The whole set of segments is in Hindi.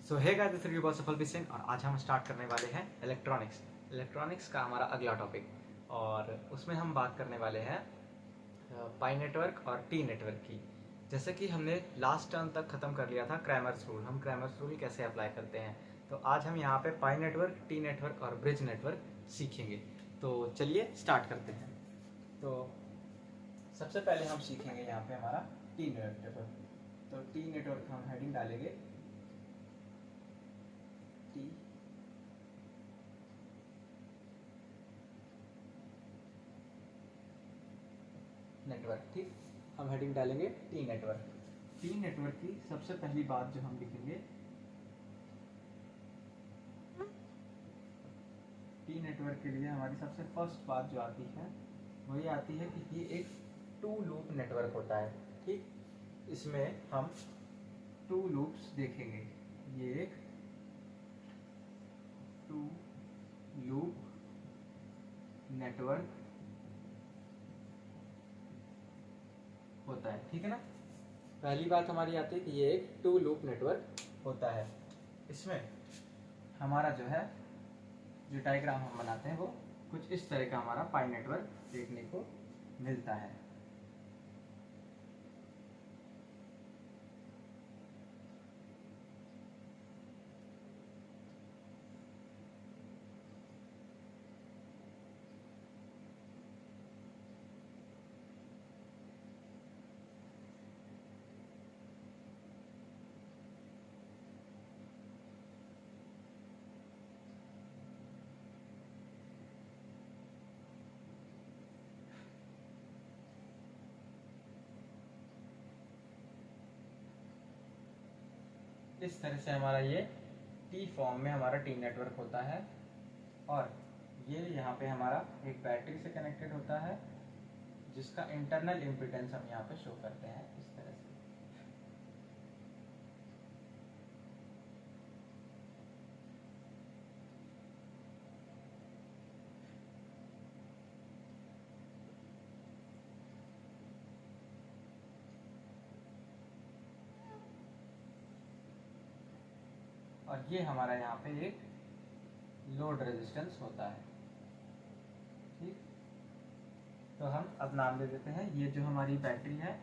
So hey guys, this is Safal Bisen और आज हम स्टार्ट करने वाले हैं इलेक्ट्रॉनिक्स का हमारा अगला टॉपिक। और उसमें हम बात करने वाले हैं पाई नेटवर्क और टी नेटवर्क की। जैसे कि हमने लास्ट टर्म तक खत्म कर लिया था क्रैमर्स रूल, हम क्रैमर्स रूल कैसे अप्लाई करते हैं। तो आज हम यहाँ पे पाई नेटवर्क, टी नेटवर्क और ब्रिज नेटवर्क सीखेंगे। तो चलिए स्टार्ट करते हैं। तो सबसे पहले हम सीखेंगे यहाँ पे हमारा टी नेटवर्क। तो टी नेटवर्क हम हेडिंग डालेंगे टी नेटवर्क। ठीक, हम हेडिंग डालेंगे टी नेटवर्क। टी नेटवर्क की सबसे पहली बात जो हम लिखेंगे, टी नेटवर्क के लिए हमारी सबसे फर्स्ट बात जो आती है वो ये आती है कि ये एक टू लूप नेटवर्क होता है। ठीक, इसमें हम टू लूप्स देखेंगे। ये एक टू लूप नेटवर्क होता है। ठीक है ना, पहली बात हमारी आती है कि ये एक टू लूप नेटवर्क होता है। इसमें हमारा जो है जो डायग्राम हम बनाते हैं वो कुछ इस तरह का हमारा पाई नेटवर्क देखने को मिलता है। इस तरह से हमारा ये टी फॉर्म में हमारा टी नेटवर्क होता है। और ये यहाँ पे हमारा एक बैटरी से कनेक्टेड होता है जिसका इंटरनल इम्पीडेंस हम यहाँ पे शो करते हैं इस तरह से। और ये हमारा यहाँ पे एक लोड रेजिस्टेंस होता है। ठीक, तो हम अब नाम दे देते हैं, ये जो हमारी बैटरी है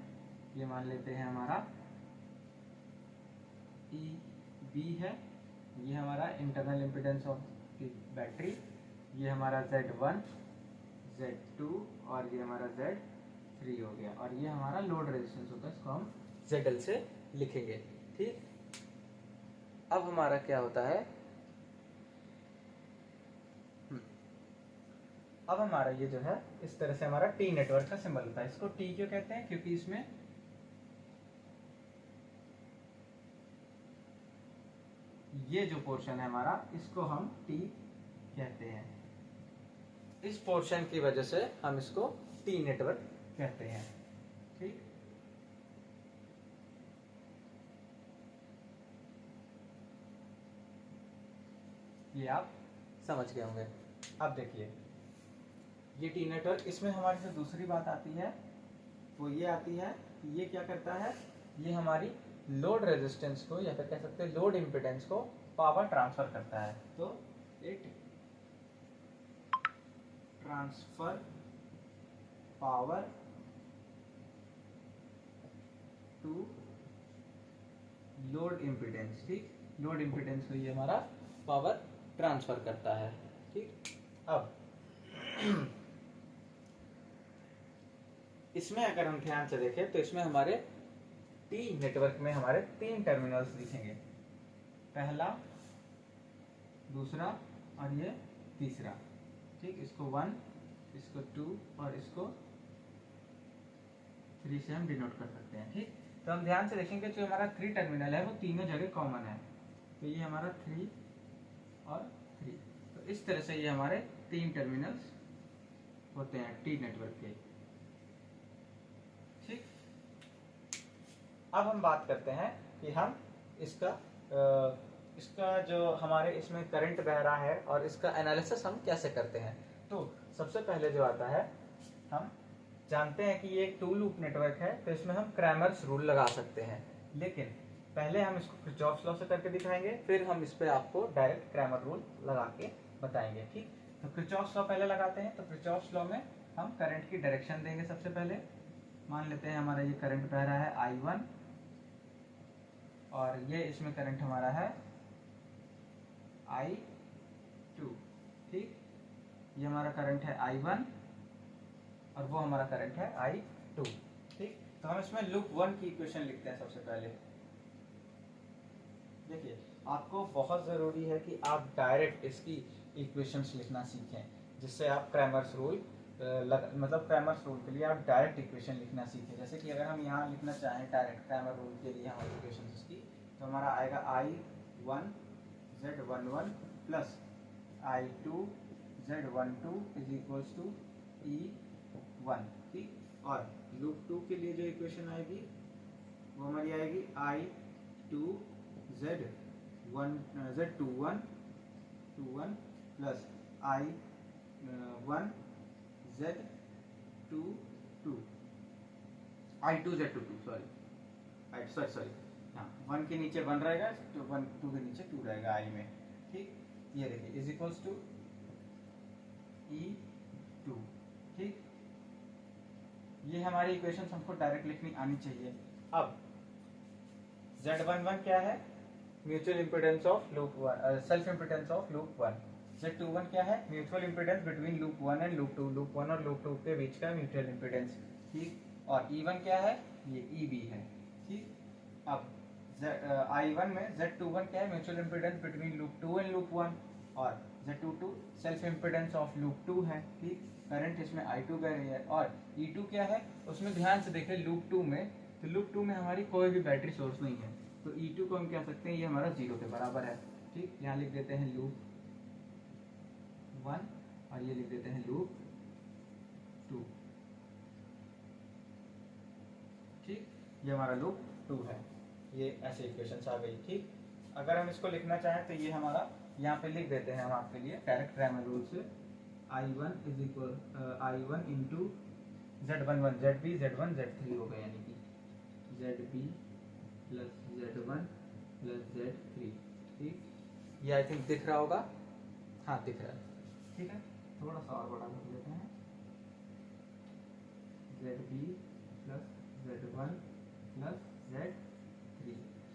ये मान लेते हैं हमारा EB है। ये हमारा internal impedance of the battery. ये हमारा Z1, Z2 और ये हमारा Z3 हो गया। और ये हमारा लोड रेजिस्टेंस होता है, इसको हम ZL से लिखेंगे। ठीक, अब हमारा क्या होता है, अब हमारा ये जो है इस तरह से हमारा टी नेटवर्क का सिंबल होता है। इसको टी क्यों कहते हैं, क्योंकि इसमें ये जो पोर्शन है हमारा इसको हम टी कहते हैं। इस पोर्शन की वजह से हम इसको टी नेटवर्क कहते हैं। ठीक, ये आप समझ गए होंगे। अब देखिए ये टी नेटवर्क, इसमें हमारी जो दूसरी बात आती है वो ये आती है कि ये क्या करता है, ये हमारी लोड रेजिस्टेंस को या फिर कह सकते हैं लोड इम्पीडेंस को पावर ट्रांसफर करता है। तो it transfer power to load impedance. ठीक, लोड इम्पीडेंस को ये हमारा पावर ट्रांसफर करता है। ठीक, अब इसमें अगर हम ध्यान से देखें तो इसमें हमारे टी नेटवर्क में हमारे तीन टर्मिनल्स दिखेंगे, पहला, दूसरा और ये तीसरा। ठीक, इसको 1, इसको 2 और इसको 3 से हम डिनोट कर सकते हैं। ठीक, तो हम ध्यान से देखेंगे जो हमारा 3 टर्मिनल है वो तीनों जगह कॉमन है। तो ये हमारा 3 और 3, तो इस तरह से ये हमारे तीन टर्मिनल्स होते हैं टी नेटवर्क के। ठीक, अब हम बात करते हैं कि हम इसका जो हमारे इसमें करंट बह रहा है और इसका एनालिसिस हम कैसे करते हैं। तो सबसे पहले जो आता है, हम जानते हैं कि ये एक टू लूप नेटवर्क है तो इसमें हम क्रैमर्स रूल लगा सकते हैं। लेकिन पहले हम इसको किरचॉफ लॉ से करके दिखाएंगे, फिर हम इस पे आपको डायरेक्ट क्रैमर रूल लगा के बताएंगे। ठीक, तो किरचॉफ लॉ पहले लगाते हैं। तो किरचॉफ लॉ में हम करंट की डायरेक्शन देंगे। सबसे पहले मान लेते हैं हमारा ये करंट बह रहा है I1 और ये इसमें करंट हमारा है I2। ठीक, ये हमारा करंट है I1 और वो हमारा करंट है I2। ठीक, तो हम इसमें लूप 1 की इक्वेशन लिखते हैं सबसे पहले। देखिए, आपको बहुत ज़रूरी है कि आप डायरेक्ट इसकी इक्वेशंस लिखना सीखें, जिससे आप क्रैमर्स रूल मतलब क्रैमर्स रूल के लिए आप डायरेक्ट इक्वेशन लिखना सीखें। जैसे कि अगर हम यहाँ लिखना चाहें डायरेक्ट क्रैमर रूल के लिए हमारी इक्वेशन इसकी, तो हमारा आएगा I1 Z11 plus I2 Z12 is equals to E1। ठीक, और लूप 2 के लिए जो इक्वेशन आएगी वो हमारी आएगी I2 Z21 plus I1 Z22 I2 Z22 sorry हाँ, 1 के नीचे 1 रहेगा तो 2 के नीचे 2 रहेगा I में। ठीक, ये देखिए इज इक्वल्स टू E2। ठीक, ये हमारी इक्वेशन हमको डायरेक्ट लिखनी आनी चाहिए। अब Z11 क्या है? Mutual impedance of loop 1, self impedance of loop 1। Z21 क्या है? Mutual impedance between loop 1 and loop 2, loop 1 और लूप 2 के बीच का म्यूचुअल इंपिडेंस। ठीक, और E1 क्या है? ये EB है। ठीक, अब I1 में Z21 क्या है? Mutual impedance between loop 2 and loop 1, और Z22 self impedance of loop 2 है। ठीक, करंट इसमें I2 बह रही है। और E2 क्या है? उसमें ध्यान से देखें लूप 2 में, तो लूप 2 में हमारी कोई भी बैटरी सोर्स नहीं है, तो E2 को हम कह सकते हैं ये हमारा 0 के बराबर है। ठीक, यहाँ लिख देते हैं लूप 1 और ये लिख देते हैं लूप 2। ठीक, ये हमारा लूप 2 है। ये ऐसे इक्वेशन आ गई। ठीक, अगर हम इसको लिखना चाहें तो ये हमारा यहाँ पे लिख देते हैं हम आपके लिए डायरेक्ट क्रैमर रूल से। I1 is equal I1 into Z11 ZB Z1 Z3 हो गया, यानी कि ZB plus Z1 plus Z3। ठीक, ये आई थिंक दिख रहा होगा। हाँ, दिख रहा है। ठीक है, थोड़ा सा और बड़ा कर लेते हैं। ZB plus Z1 plus Z3।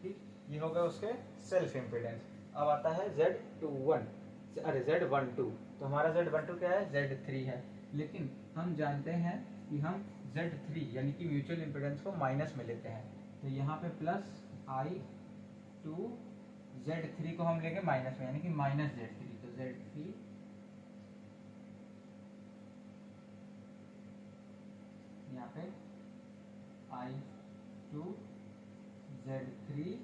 ठीक, ये हो गया उसके सेल्फ इम्पिडेंस। अब आता है Z12, तो हमारा Z12 क्या है? Z3 है। लेकिन हम जानते हैं कि हम Z3 यानी कि म्यूचुअल इम्पिडेंस को माइनस में लेते हैं, तो यहाँ पे प्लस I2 Z3 को हम लेंगे माइनस में, यानी कि माइनस Z3, तो Z3 यहाँ पे I2 Z3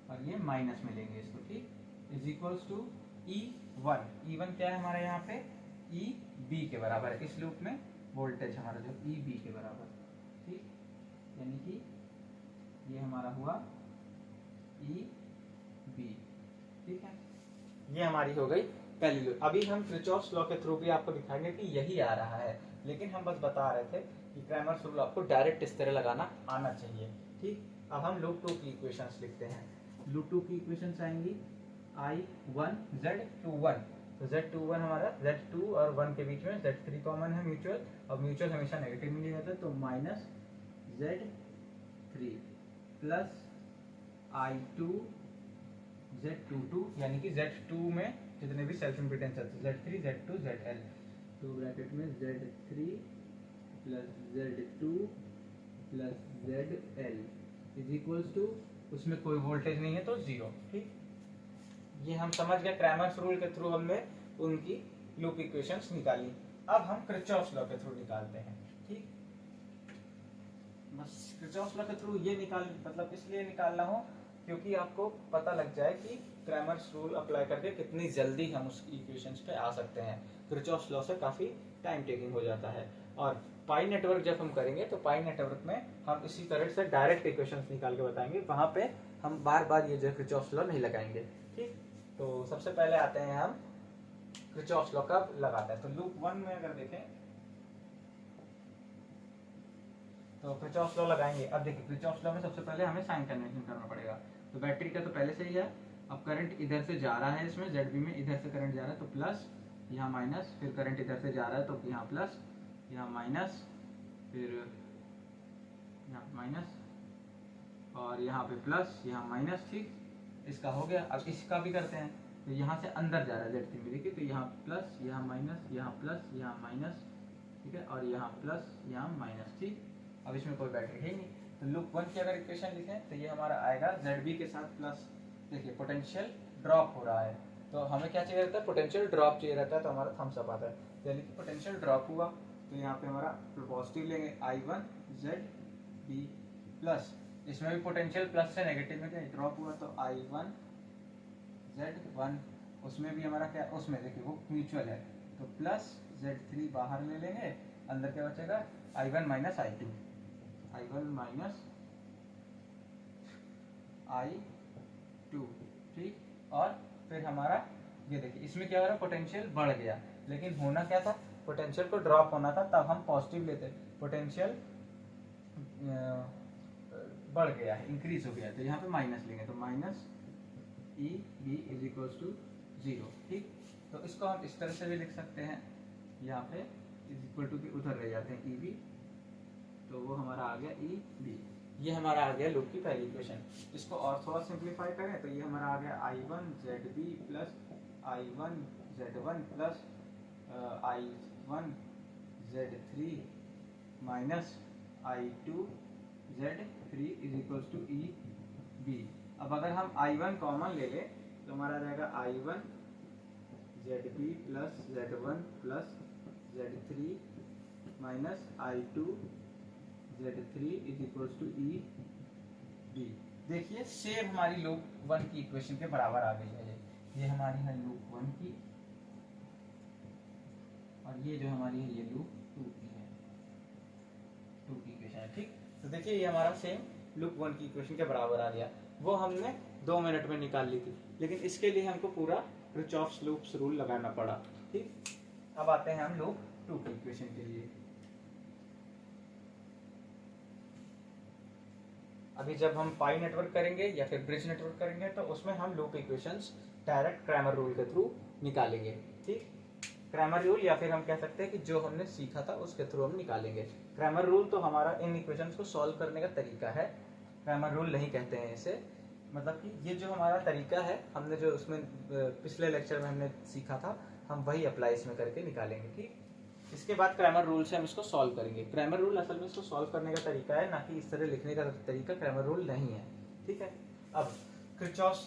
और ये माइनस में लेंगे इसको। ठीक, इज इक्वल्स टू E1 क्या है हमारा यहाँ पे? EB के बराबर है। इस लूप में वोल्टेज हमारा जो EB के बराबर। ठीक, यानी कि ये हमारा हुआ EB। ठीक है, ये हमारी हो गई पहली लूप। अभी हम किरचॉफ्स लॉ के थ्रू भी आपको दिखाएंगे कि यही आ रहा है, लेकिन हम बस बता रहे थे कि क्रैमर्स रूल आपको डायरेक्ट इस तरह लगाना आना चाहिए। ठीक, अब हम लूप 2 की इक्वेशंस लिखते हैं। लूप 2 की इक्वेशंस आएंगी I1 Z21, तो Z21 हमारा Z2 और 1 के बीच में Z3 कॉमन है म्यूचुअल, और म्यूचुअल हमेशा नेगेटिव में लिया जाता है, तो minus Z3 plus I2 Z22, यानी कि Z2 में जितने भी सेल्फ इम्पिडेंस है Z3 Z2 ZL, तो ब्रैकेट में Z3 plus Z2 plus ZL is equals to, उसमें कोई वोल्टेज नहीं है तो 0। ठीक, ये हम समझ गए क्रैमर्स रूल के थ्रू हमने उनकी लूप इक्वेशंस निकाली। अब हम किरचॉफ्स लॉ के थ्रू निकालते हैं। ठीक, बस किरचॉफ्स लॉ के थ्रू ये मतलब इसलिए निकालना हो क्योंकि आपको पता लग जाए कि क्रैमर्स रूल अप्लाई करके कितनी जल्दी हम उस इक्वेशंस पे आ सकते हैं। किरचॉफ्स लॉ से काफ़ी टाइम टेकिंग हो जाता है, और पाई नेटवर्क जब हम करेंगे तो पाई नेटवर्क में हम इसी तरह से डायरेक्ट इक्वेशंस निकाल के बताएंगे, वहाँ पे हम बार बार ये जो किरचॉफ्स लॉ नहीं लगाएंगे। ठीक, तो सबसे पहले आते हैं हम किरचॉफ्स लॉ कब लगाते हैं। तो लूप 1 में अगर देखें तो किरचॉफ्स लॉ लगाएंगे। अब देखिए किरचॉफ्स लॉ में सबसे पहले हमें साइन कन्वेंशन करना पड़ेगा। तो बैटरी का तो पहले से ही है। अब करंट इधर से जा रहा है इसमें ZB में, इधर से करंट जा रहा है तो प्लस, यहाँ माइनस, फिर करंट इधर से जा रहा है तो यहाँ प्लस, यहाँ माइनस, फिर यहाँ माइनस और यहाँ पे प्लस, यहाँ माइनस। ठीक, इसका हो गया। अब इसका भी करते हैं। तो यहाँ से अंदर जा रहा है Z3 में, देखिए, तो यहाँ प्लस, यहाँ माइनस, यहाँ प्लस, यहाँ माइनस, ठीक है, और यहाँ प्लस, यहाँ माइनस। ठीक, अब इसमें कोई बैटरी है ही नहीं। तो लूप 1 की अगर इक्वेशन लिखें तो ये हमारा आएगा ZB के साथ प्लस, देखिए पोटेंशियल ड्रॉप हो रहा है, तो हमें क्या चाहिए रहता है, पोटेंशियल ड्रॉप चाहिए रहता है, तो हमारा थम्स अप आता है, यानी कि पोटेंशियल ड्रॉप हुआ। तो यहाँ पे हमारा पॉजिटिव लेंगे I1 ZB प्लस, इसमें भी पोटेंशियल प्लस से नेगेटिव में क्या ड्रॉप हुआ, तो I1 Z1, उसमें भी हमारा क्या, उसमें देखिए वो म्यूचुअल है, तो प्लस Z3 बाहर ले लेंगे, अंदर क्या बचेगा I1 minus I2, I1 minus I2। ठीक, और फिर हमारा ये देखिए इसमें क्या हो रहा है, पोटेंशियल बढ़ गया, लेकिन होना क्या था, पोटेंशियल को ड्रॉप होना था, तब हम पॉजिटिव लेते, पोटेंशियल बढ़ गया है, इंक्रीज हो गया, तो यहाँ पे माइनस लेंगे, तो minus EB is equals to 0। ठीक, तो इसको हम इस तरह से भी लिख सकते हैं, यहाँ पे इज इक्वल टू के उधर रह जाते हैं EB, तो वो हमारा आ गया EB। ये हमारा आ गया लूप की पहली इक्वेशन। इसको और थोड़ा सिंप्लीफाई करें तो ये हमारा आ गया I1 ZB plus I1 Z1 plus I1 Z3 minus I2 Z3 is equals to EB। अब अगर हम I1 कॉमन ले लें तो हमारा रहेगा I1 ZB plus Z1 plus Z3 minus I2 Z3 is equals to EB। देखिए सेम हमारी लूप 1 की इक्वेशन के बराबर आ गई है। ये हमारी है लूप 1 की, और ये जो हमारी है ये लूप 2 की है, 2 की इक्वेशन है। ठीक, तो देखिए ये हमारा सेम लूप 1 की इक्वेशन के बराबर आ गया। वो हमने 2 मिनट में निकाल ली थी, लेकिन इसके लिए हमको पूरा किरचॉफ्स लूप्स रूल लगाना पड़ा। ठीक, अब आते हैं हम लूप 2 की इक्वेशन के लिए। अभी जब हम पाई नेटवर्क करेंगे या फिर ब्रिज नेटवर्क करेंगे तो उसमें हम loop equations direct Cramer rule के थ्रू निकालेंगे। ठीक, क्रैमर रूल, या फिर हम कह सकते हैं कि जो हमने सीखा था उसके थ्रू हम निकालेंगे। क्रैमर रूल तो हमारा इन इक्वेशंस को सॉल्व करने का तरीका है, क्रैमर रूल नहीं कहते हैं इसे, मतलब कि ये जो हमारा तरीका है, हमने जो उसमें पिछले लेक्चर में हमने सीखा था, हम वही अप्लाई इसमें करके निकालेंगे। ठीक, इसके बाद क्रैमर रूल से हम इसको सॉल्व करेंगे। क्रैमर रूल असल में इसको सॉल्व करने का तरीका है, ना कि इस तरह लिखने का तरीका क्रैमर रूल नहीं है। ठीक है, अब किरचॉफ्स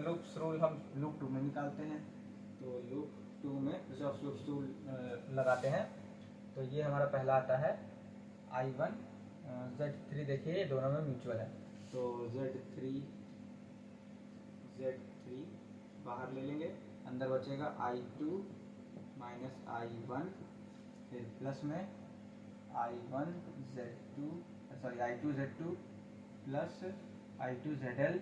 लूप्स रूल हम लूप 2 में निकालते हैं। तो लूप 2 में किरचॉफ्स लूप्स रूल लगाते हैं। तो ये हमारा पहला आता है I1 Z3, देखिए ये दोनों में म्यूचुअल है, तो Z3 बाहर ले लेंगे, अंदर बचेगा I2 माइनस I1, फिर प्लस में I1 Z2, sorry I2 Z2 plus I2 ZL,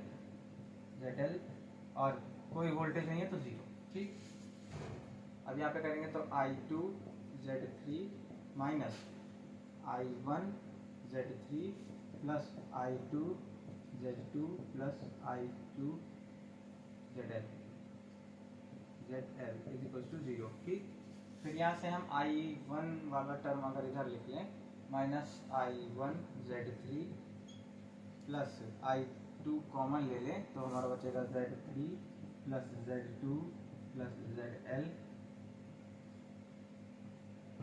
और कोई वोल्टेज नहीं है तो 0। ठीक, अब यहाँ पे करेंगे तो I2 Z3 minus I1 Z3 plus I2 Z2 plus I2 ZL is equal to 0। ठीक, फिर यहाँ से हम I1 वाला टर्म अगर इधर लिख लें, minus I1 Z3 plus I2 common ले लें तो हमारा बचेगा Z3 plus Z2 plus ZL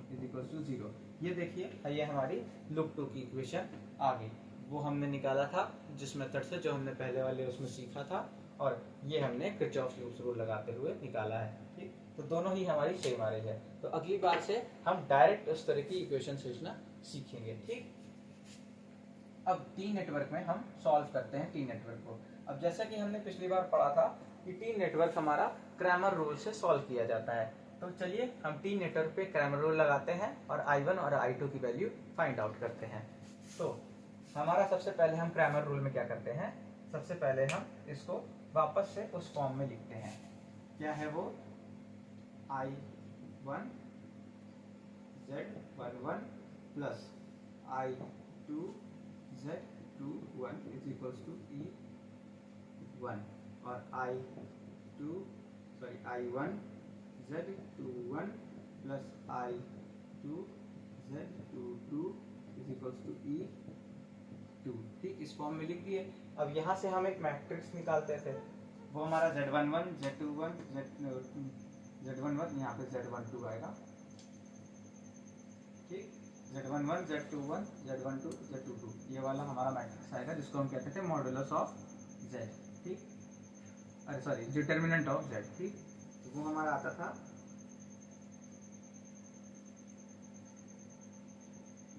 is equal to 0। ये देखिए ये हमारी लूप 2 की इक्वेशन आ गई। वो हमने निकाला था जिस मेथड से, जो हमने पहले वाले उसमें सीखा था, और ये हमने किरचॉफ्स लूप्स रूल लगाते हुए निकाला है। ठीक, तो दोनों ही हमारी सेम आ रही है। तो अगली बार से हम डायरेक्ट उस तरह की इक्वेशन लिखना सीखेंगे। ठीक, अब टी नेटवर्क में हम सॉल्व करते हैं टी नेटवर्क को। अब जैसा कि हमने पिछली बार पढ़ा था कि टी नेटवर्क हमारा क्रैमर रूल से सॉल्व किया जाता है, तो चलिए हम टी नेटवर्क पे क्रैमर रूल लगाते हैं और I1 और I2 की वैल्यू फाइंड आउट करते हैं। तो हमारा सबसे पहले हम क्रैमर रूल में क्या करते हैं, सबसे पहले हम इसको वापस से उस फॉर्म में लिखते हैं। क्या है वो, I1 Z11 plus I2 Z21 is equals to 1 और I1 Z21 plus I2 Z22 is equals to E2। ठीक, इस फॉर्म में लिख दिए। अब यहाँ से हम एक मैट्रिक्स निकालते थे, वो हमारा Z11 Z21 Z11 यहाँ पे Z12 आएगा। ठीक, Z11 Z21 Z12 Z22 ये वाला हमारा मैट्रिक्स आएगा, जिसको हम कहते थे मॉडुलस ऑफ Z। ठीक, अरे सॉरी, डिटर्मिनेंट ऑफ Z। ठीक, तो वो हमारा आता था,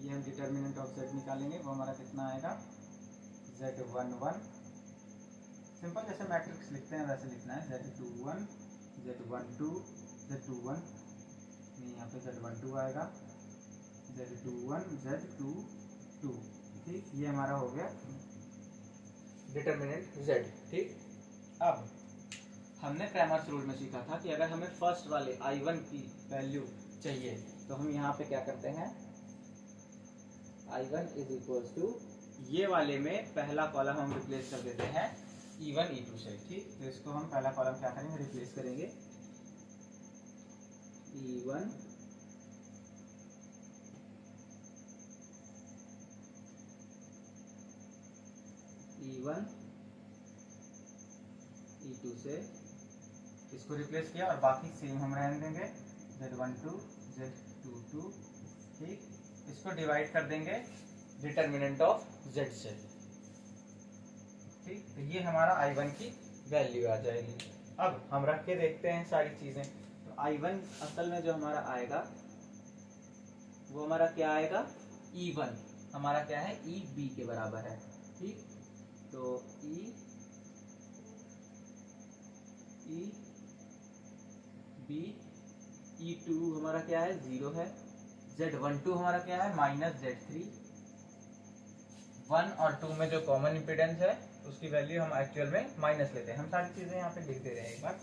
ये हम डिटर्मिनेंट ऑफ Z निकालेंगे, वो हमारा कितना आएगा Z11, सिंपल जैसे मैट्रिक्स लिखते हैं वैसे लिखना है, Z21 Z12 Z21, यहाँ पे Z12 आएगा, Z21 Z22। ठीक, ये हमारा हो गया डिटर्मिनेंट Z। ठीक, अब हमने क्रैमर्स रूल में सीखा था कि अगर हमें फर्स्ट वाले I1 की वैल्यू चाहिए तो हम यहाँ पे क्या करते हैं, I1 इज इक्वल्स टू ये वाले में पहला कॉलम हम रिप्लेस कर देते हैं E1 E2 से। ठीक, तो इसको हम पहला कॉलम क्या करेंगे, रिप्लेस करेंगे E1 E2 से, इसको रिप्लेस किया और बाकी सेम हम रहने देंगे Z12 Z22। ठीक, इसको डिवाइड कर देंगे डिटर्मिनेंट ऑफ Z से। ठीक, तो ये हमारा I1 की वैल्यू आ जाएगी। अब हम रख के देखते हैं सारी चीजें। तो I1 असल में जो हमारा आएगा वो हमारा क्या आएगा, E1 हमारा क्या है, EB के बराबर है। ठीक, तो EB, E2 हमारा क्या है, 0 है, Z12 हमारा क्या है, माइनस Z3। 1 और 2 में जो कॉमन इम्पीडेंस है उसकी वैल्यू हम एक्चुअल में माइनस लेते हैं। हम सारी चीजें यहाँ पे लिख दे रहे हैं एक बार,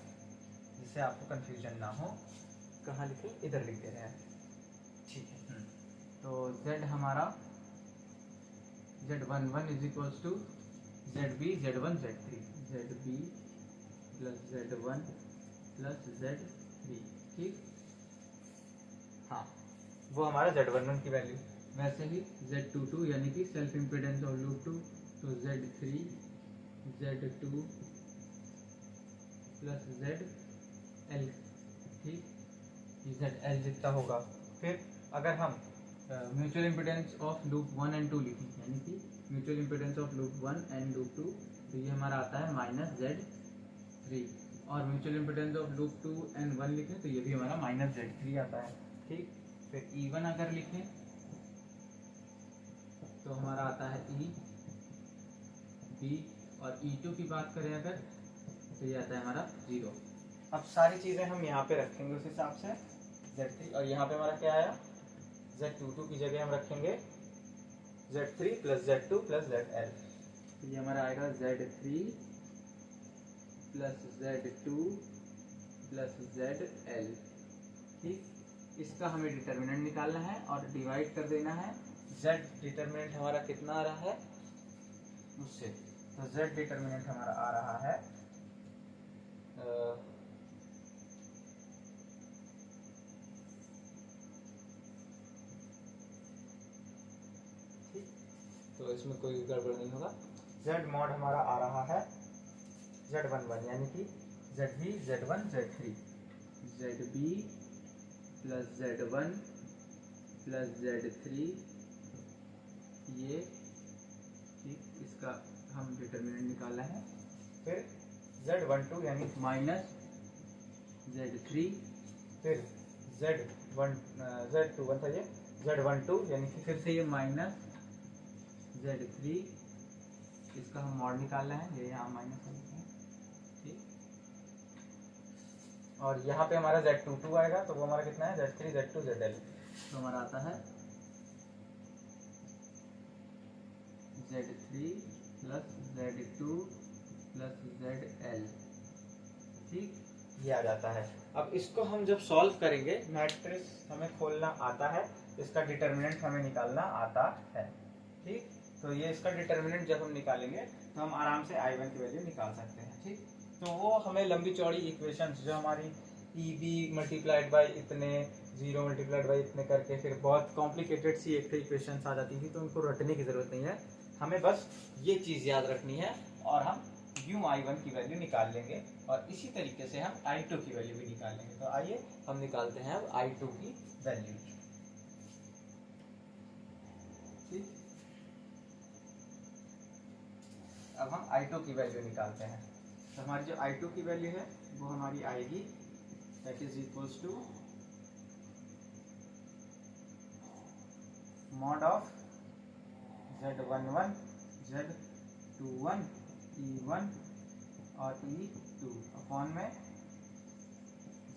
जिससे आपको कंफ्यूजन ना हो। कहाँ लिखे, इधर लिख दे रहे हैं। ठीक है, तो Z हमारा Z11 is equals to ZB Z1 Z3, ZB plus Z1 plus Z3। ठीक, हाँ, वो हमारा Z11 की वैल्यू। वैसे ही Z22 यानी कि सेल्फ इम्पीडेंस ऑफ लूप 2, तो Z3 Z2 प्लस ZL। ठीक, ये ZL जितना होगा। फिर अगर हम mutual impedance of loop 1 and 2 लिखें, यानी कि mutual impedance of loop 1 and loop 2, तो ये हमारा आता है माइनस Z3। और mutual impedance of loop 2 and 1 लिखें तो ये भी हमारा माइनस Z3 आता है। ठीक, फिर E1 अगर लिखें तो हमारा आता है EB, और E2 की बात करें अगर तो ये आता है हमारा 0। अब सारी चीज़ें हम यहाँ पे रखेंगे उस हिसाब से Z3, और यहाँ पे हमारा क्या आया, Z22 की जगह हम रखेंगे Z3 plus Z2 plus ZL। तो ये हमारा आएगा Z3 plus Z2 plus ZL। ठीक, इसका हमें डिटर्मिनेंट निकालना है और डिवाइड कर देना है Z डिटर्मिनेंट हमारा कितना आ रहा है उससे। तो Z डिटर्मिनेंट हमारा आ रहा है ठीक, तो इसमें कोई गड़बड़ नहीं होगा। Z मॉड हमारा आ रहा है Z11 यानी कि ZB Z1 Z3, ZB plus Z1 plus Z3 ये। ठीक, इसका हम डिटर्मिनेंट निकाला है। फिर Z12 यानी माइनस Z3, फिर Z21 था ये, Z12 यानी कि फिर से ये माइनस Z3, इसका हम मॉड निकालना है, ये यहाँ माइनस है। ठीक, और यहाँ पे हमारा Z22 आएगा तो वो हमारा कितना है, Z3 Z2 ZL। तो हमारा आता है Z3 plus Z2 plus ZL। ठीक, ये आ जाता है। अब इसको हम जब सॉल्व करेंगे, मैट्रिक्स हमें खोलना आता है, इसका डिटर्मिनेंट हमें निकालना आता है। ठीक, तो ये इसका डिटर्मिनेंट जब हम निकालेंगे तो हम आराम से I1 की वैल्यू निकाल सकते हैं। ठीक, तो वो हमें लंबी चौड़ी इक्वेशंस जो हमारी EB मल्टीप्लाइड बाई इतने, 0 मल्टीप्लाइड बाई इतने करके फिर बहुत कॉम्प्लिकेटेड सी एक तो इक्वेशंस आ जाती थी, तो उनको रटने की ज़रूरत नहीं है, हमें बस ये चीज़ याद रखनी है और हम यूं I1 की वैल्यू निकाल लेंगे और इसी तरीके से हम I2 की वैल्यू भी निकाल लेंगे। तो आइए हम निकालते हैं अब I2 की वैल्यू। ठीक, अब हम I2 की वैल्यू निकालते हैं। तो हमारी जो I2 की वैल्यू है वो हमारी आएगी, that is equals to mod of Z11 Z21 E1 और E2 अपॉन में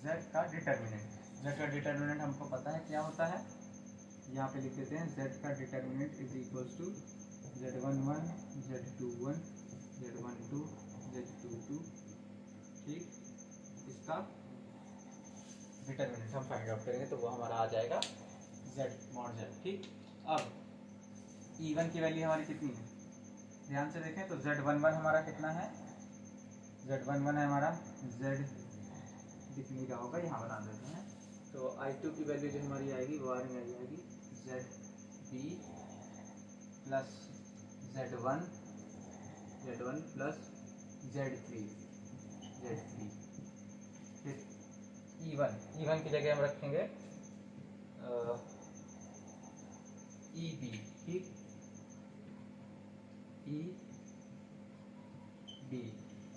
Z का डिटर्मिनेंट। Z का डिटर्मिनेंट हमको पता है क्या होता है, यहाँ पे लिख देते हैं Z का determinant is equals to Z11 Z21 Z12 Z22। ठीक, इसका डिटर्मिनेंट हम फाइंड आउट करेंगे तो वो हमारा आ जाएगा Z मॉड Z। ठीक, अब E1 की वैल्यू हमारी कितनी है, ध्यान से देखें तो Z11 हमारा कितना है, Z11 है हमारा, Z दिख नहीं रहा होगा, यहाँ बना देते हैं। तो I2 की वैल्यू जो हमारी आएगी वो आ जाएगी ZB plus Z1 plus Z3। फिर E1 की जगह हम रखेंगे EB। ठीक, EB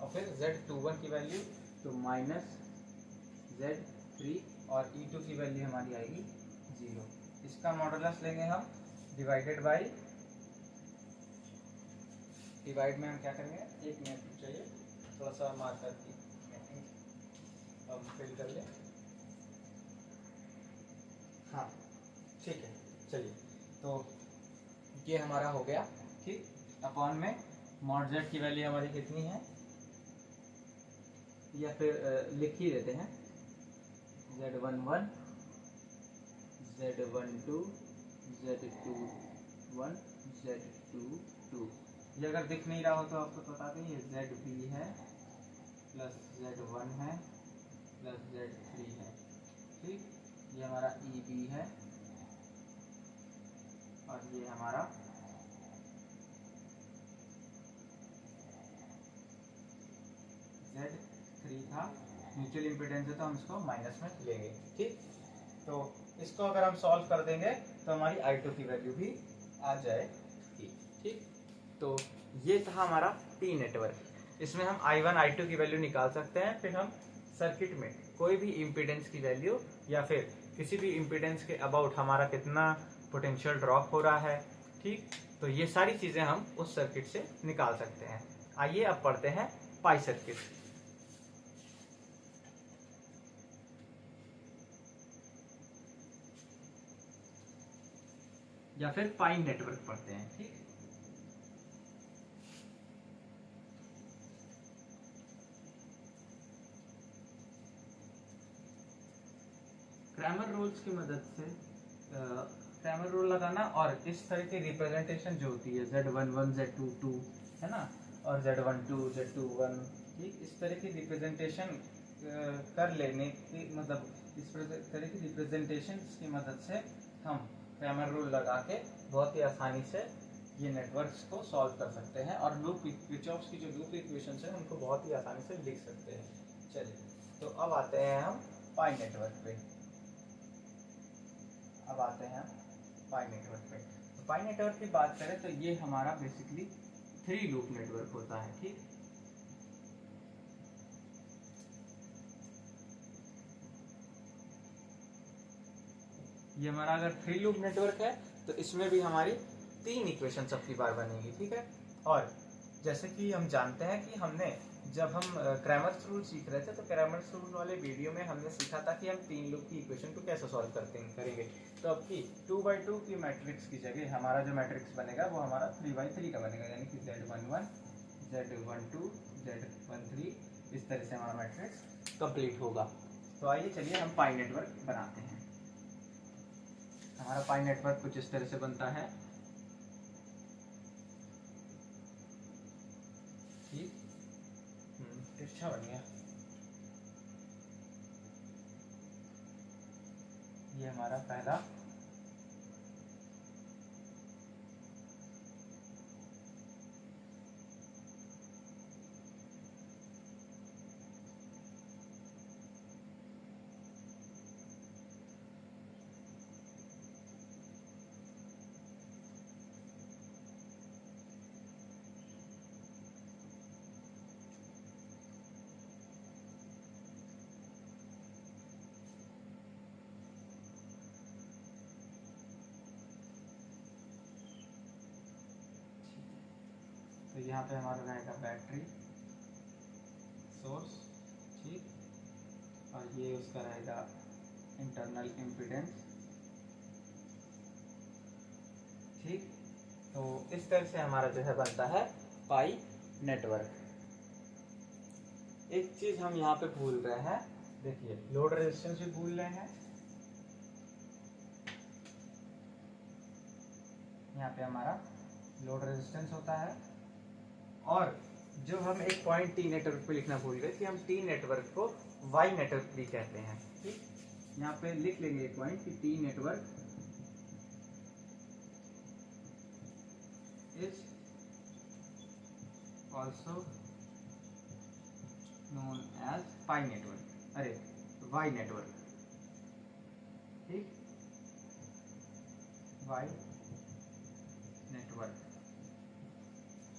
और फिर Z21 की वैल्यू तो माइनस Z3 और E2 की वैल्यू हमारी आएगी 0। इसका मॉडुलस लेंगे हम डिवाइडेड बाई, डिवाइड में हम क्या करेंगे, एक मिनट चाहिए, थोड़ा सा मार्कर की हम फिल कर लें। हाँ ठीक है, चलिए तो ये हमारा हो गया। ठीक, अपॉन में मॉड Z की वैल्यू हमारी कितनी है, या फिर लिख ही देते हैं Z11 Z12 Z21 Z22। ये अगर दिख नहीं रहा हो तो आपको बता दें, ये ZB है प्लस Z1 है प्लस Z3 है। ठीक, ये हमारा EB है और ये हमारा Z3 था। म्यूचुअल इम्पीडेंस है तो हम इसको माइनस में लेंगे। ठीक, तो इसको अगर हम सॉल्व कर देंगे तो हमारी I2 की वैल्यू भी आ जाएगी। ठीक, तो ये था हमारा T नेटवर्क। इसमें हम I1 I2 की वैल्यू निकाल सकते हैं, फिर हम सर्किट में कोई भी इम्पीडेंस की वैल्यू या फिर किसी भी इम्पीडेंस के अबाउट हमारा कितना पोटेंशियल ड्रॉप हो रहा है। ठीक, तो ये सारी चीज़ें हम उस सर्किट से निकाल सकते हैं। आइए अब पढ़ते हैं पाई सर्किट या फिर पाई नेटवर्क पढ़ते हैं। ठीक, क्रैमर रूल्स की मदद से क्रैमर रूल लगाना और इस तरह की रिप्रेजेंटेशन जो होती है Z11 Z22 है ना, और Z12 Z21, ठीक, इस तरह की रिप्रेजेंटेशन कर लेने की मतलब इस तरह की रिप्रेजेंटेशन की मदद से हम क्रैमर रूल लगा के बहुत ही आसानी से ये नेटवर्क्स को सॉल्व कर सकते हैं और लूप किरचॉफ्स की जो लूप इक्वेशंस हैं उनको बहुत ही आसानी से लिख सकते हैं। चलिए, तो अब आते हैं हम पाई नेटवर्क पे। अब आते हैं पाई नेटवर्क पे। तो पाई नेटवर्क की बात करें तो ये हमारा बेसिकली 3 लूप नेटवर्क होता है। ठीक, ये हमारा अगर 3 लूप नेटवर्क है तो इसमें भी हमारी 3 इक्वेशन अब की बार बनेगी। ठीक है, और जैसे कि हम जानते हैं कि हमने जब हम क्रैमर्स रूल सीख रहे थे तो क्रैमर्स रूल वाले वीडियो में हमने सीखा था कि हम 3 लूप की इक्वेशन को कैसे सॉल्व करेंगे। तो अब की 2x2 की मैट्रिक्स की जगह हमारा जो मैट्रिक्स बनेगा वो हमारा 3x3 का बनेगा, यानी कि Z11 Z12 Z13, इस तरह से हमारा मैट्रिक्स कंप्लीट होगा। तो आइए चलिए हम पाई नेटवर्क बनाते हैं। हमारा पाई नेटवर्क कुछ इस तरह से बनता है। अच्छा बन गया। ये हमारा पहला तो यहाँ पे हमारा रहेगा बैटरी सोर्स, ठीक, और ये उसका रहेगा इंटरनल इम्पीडेंस, ठीक। तो इस तरह से हमारा जो है बनता है पाई नेटवर्क। एक चीज हम यहाँ पे भूल रहे हैं, देखिए लोड रेजिस्टेंस भी भूल रहे हैं। यहाँ पे हमारा लोड रेजिस्टेंस होता है, और जो हम एक पॉइंट टी नेटवर्क पे लिखना भूल गए कि हम टी नेटवर्क को वाई नेटवर्क भी कहते हैं, ठीक। यहाँ पे लिख लेंगे एक पॉइंट कि T network is also known as pi network, अरे वाई नेटवर्क, ठीक, वाई नेटवर्क,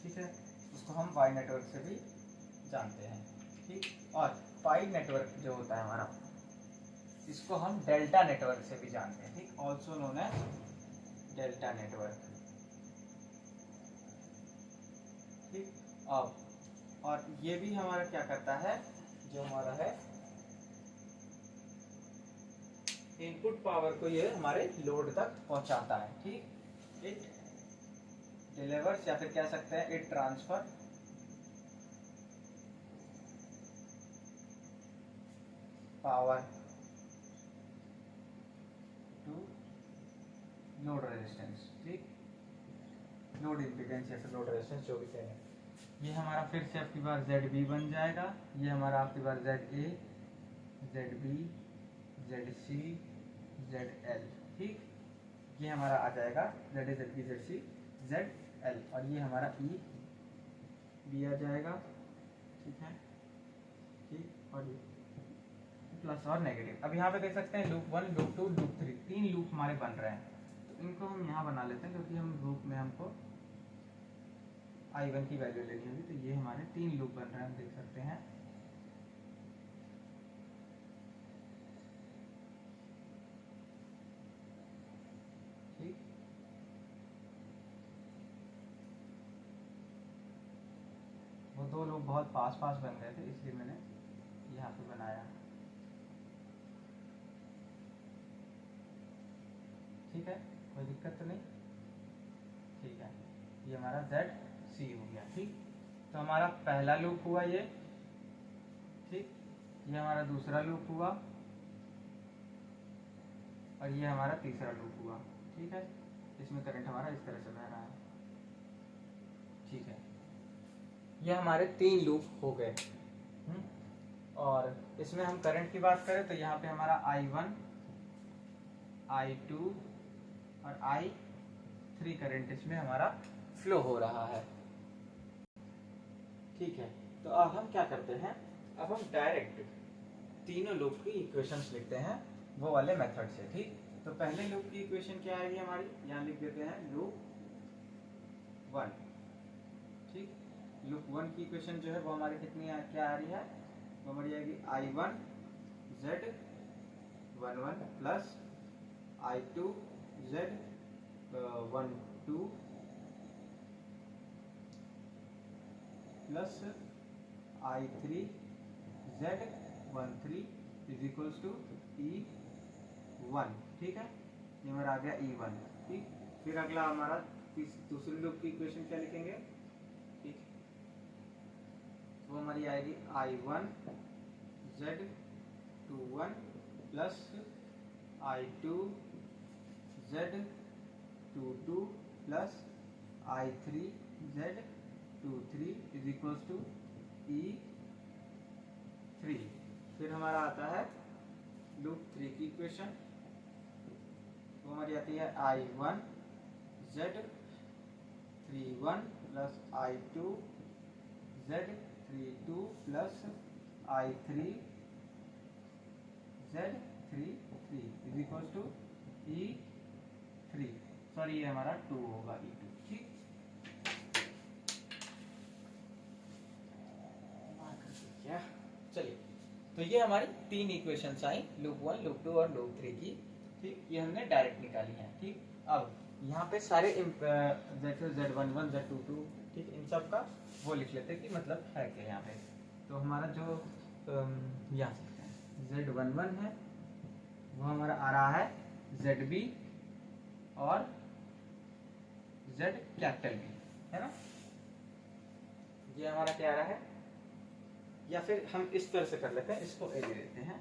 ठीक है। उसको हम वाई नेटवर्क से भी जानते हैं, ठीक। और पाई नेटवर्क जो होता है हमारा, इसको हम डेल्टा नेटवर्क से भी जानते हैं, ठीक, also known as delta network, ठीक। अब और ये भी हमारा क्या करता है, जो हमारा है इनपुट पावर को ये हमारे लोड तक पहुंचाता है, ठीक। इट डिलीवर्स, या फिर कह सकते हैं it transfer power to load resistance, ठीक, लोड इम्पीडेंस या फिर लोड रेजिस्टेंस जो भी कहें। ये हमारा फिर से आपकी बार ZB बन जाएगा, ये हमारा आपकी बार ZA, ZB, ZC, ZL, ठीक। ये हमारा आ जाएगा ZA, ZB, ZC, ZL, और ये हमारा E भी आ जाएगा, ठीक है, ठीक। और ये प्लस और नेगेटिव। अब यहाँ पे देख सकते हैं लूप 1, लूप 2, लूप 3, 3 लूप हमारे बन रहे हैं। तो इनको हम यहाँ बना लेते हैं, क्योंकि हम लूप में हमको I1 की वैल्यू लेनी होगी। तो ये हमारे 3 लूप बन रहे हैं, हम देख सकते हैं, ठीक। वो 2 लूप बहुत पास पास बन गए थे, इसलिए मैंने यहाँ पे बनाया, ठीक है, कोई दिक्कत तो नहीं, ठीक है। ये हमारा ZC हो गया, ठीक। तो हमारा पहला लूप हुआ ये, ठीक, ये हमारा दूसरा लूप हुआ, और ये हमारा तीसरा लूप हुआ, ठीक है। इसमें करंट हमारा इस तरह से बह रहा है, ठीक है। ये हमारे 3 लूप हो गए। और इसमें हम करंट की बात करें तो यहाँ पे हमारा I1, I2 और I3 करंट इसमें हमारा फ्लो हो रहा है, ठीक है। तो अब हम क्या करते हैं, अब हम डायरेक्ट तीनों लूप की इक्वेशंस लिखते हैं वो वाले मेथड से, ठीक। तो पहले लूप की इक्वेशन क्या आएगी हमारी, यहाँ लिख देते हैं लूप 1, ठीक। लूप 1 की इक्वेशन जो है वो हमारी कितनी क्या आ रही है, वो हमारी आएगी I1 Z11 plus I2 Z12 plus I3 Z13 is equals to E1, ठीक है। ये हमारा आ गया E1, ठीक। फिर अगला हमारा दूसरी लूप की इक्वेशन क्या लिखेंगे, ठीक, वो हमारी आएगी I1 Z21 plus I2 Z22 plus I3 Z23 is equals to E1, हमारा आता है लूप 3 की इक्वेशन, वो हमारी आती है I1 Z31 plus I2 Z32 plus I3 Z33 is equal to E3, sorry ये हमारा 2 होगा E2, ठीक। क्या, चलिए, तो ये हमारी 3 इक्वेशंस आई लूप 1, लूप 2 और लूप 3 की, ठीक। ये हमने डायरेक्ट निकाली है, ठीक। अब यहाँ पे सारे जैसे Z11 Z22, ठीक, इन सब का वो लिख लेते हैं कि मतलब है क्या यहाँ पे। तो हमारा जो यहाँ से Z11 है वो हमारा आ रहा है ZB और Z कैपिटल B, है ना। ये हमारा क्या आ रहा है, या फिर हम इस तरह से कर लेते हैं, इसको A दे देते हैं,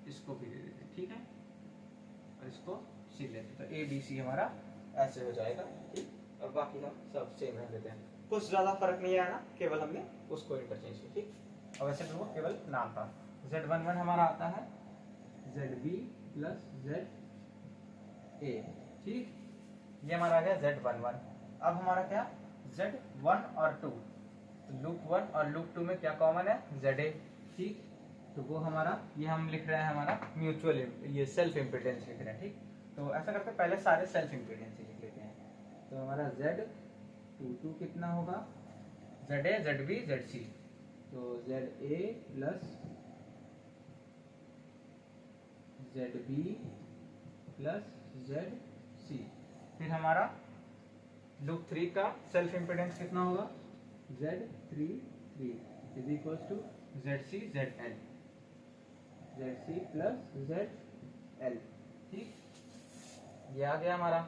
इसको B दे देते हैं, ठीक है, और इसको C लेते हैं, तो ABC हमारा ऐसे हो जाएगा, ठीक। और बाकी हम सब सेम रख देते हैं, कुछ ज्यादा फर्क नहीं आया ना, केवल हमने उसको इंटरचेंज किया, ठीक। और वैसे तो वो केवल नाम था। Z11 हमारा आता है ZB प्लस ZA, ठीक। ये हमारा आ गया Z11। अब हमारा क्या, Z1 और 2, तो लूप 1 और लूप 2 में क्या कॉमन है, ZA, ठीक। तो वो हमारा, ये हम लिख रहे हैं हमारा म्यूचुअल, ये सेल्फ इम्पिडेंस लिख रहे हैं, ठीक। तो ऐसा करते हैं, पहले सारे सेल्फ इम्पिडेंस लिख लेते हैं। तो हमारा Z22 कितना होगा, ZA ZB ZC, तो ZA plus ZB plus ZC। फिर हमारा लूप 3 का सेल्फ इम्पिडेंस कितना होगा, Z33 is equal to ZC ZL, ZC plus ZL, ठीक। ये आ गया हमारा।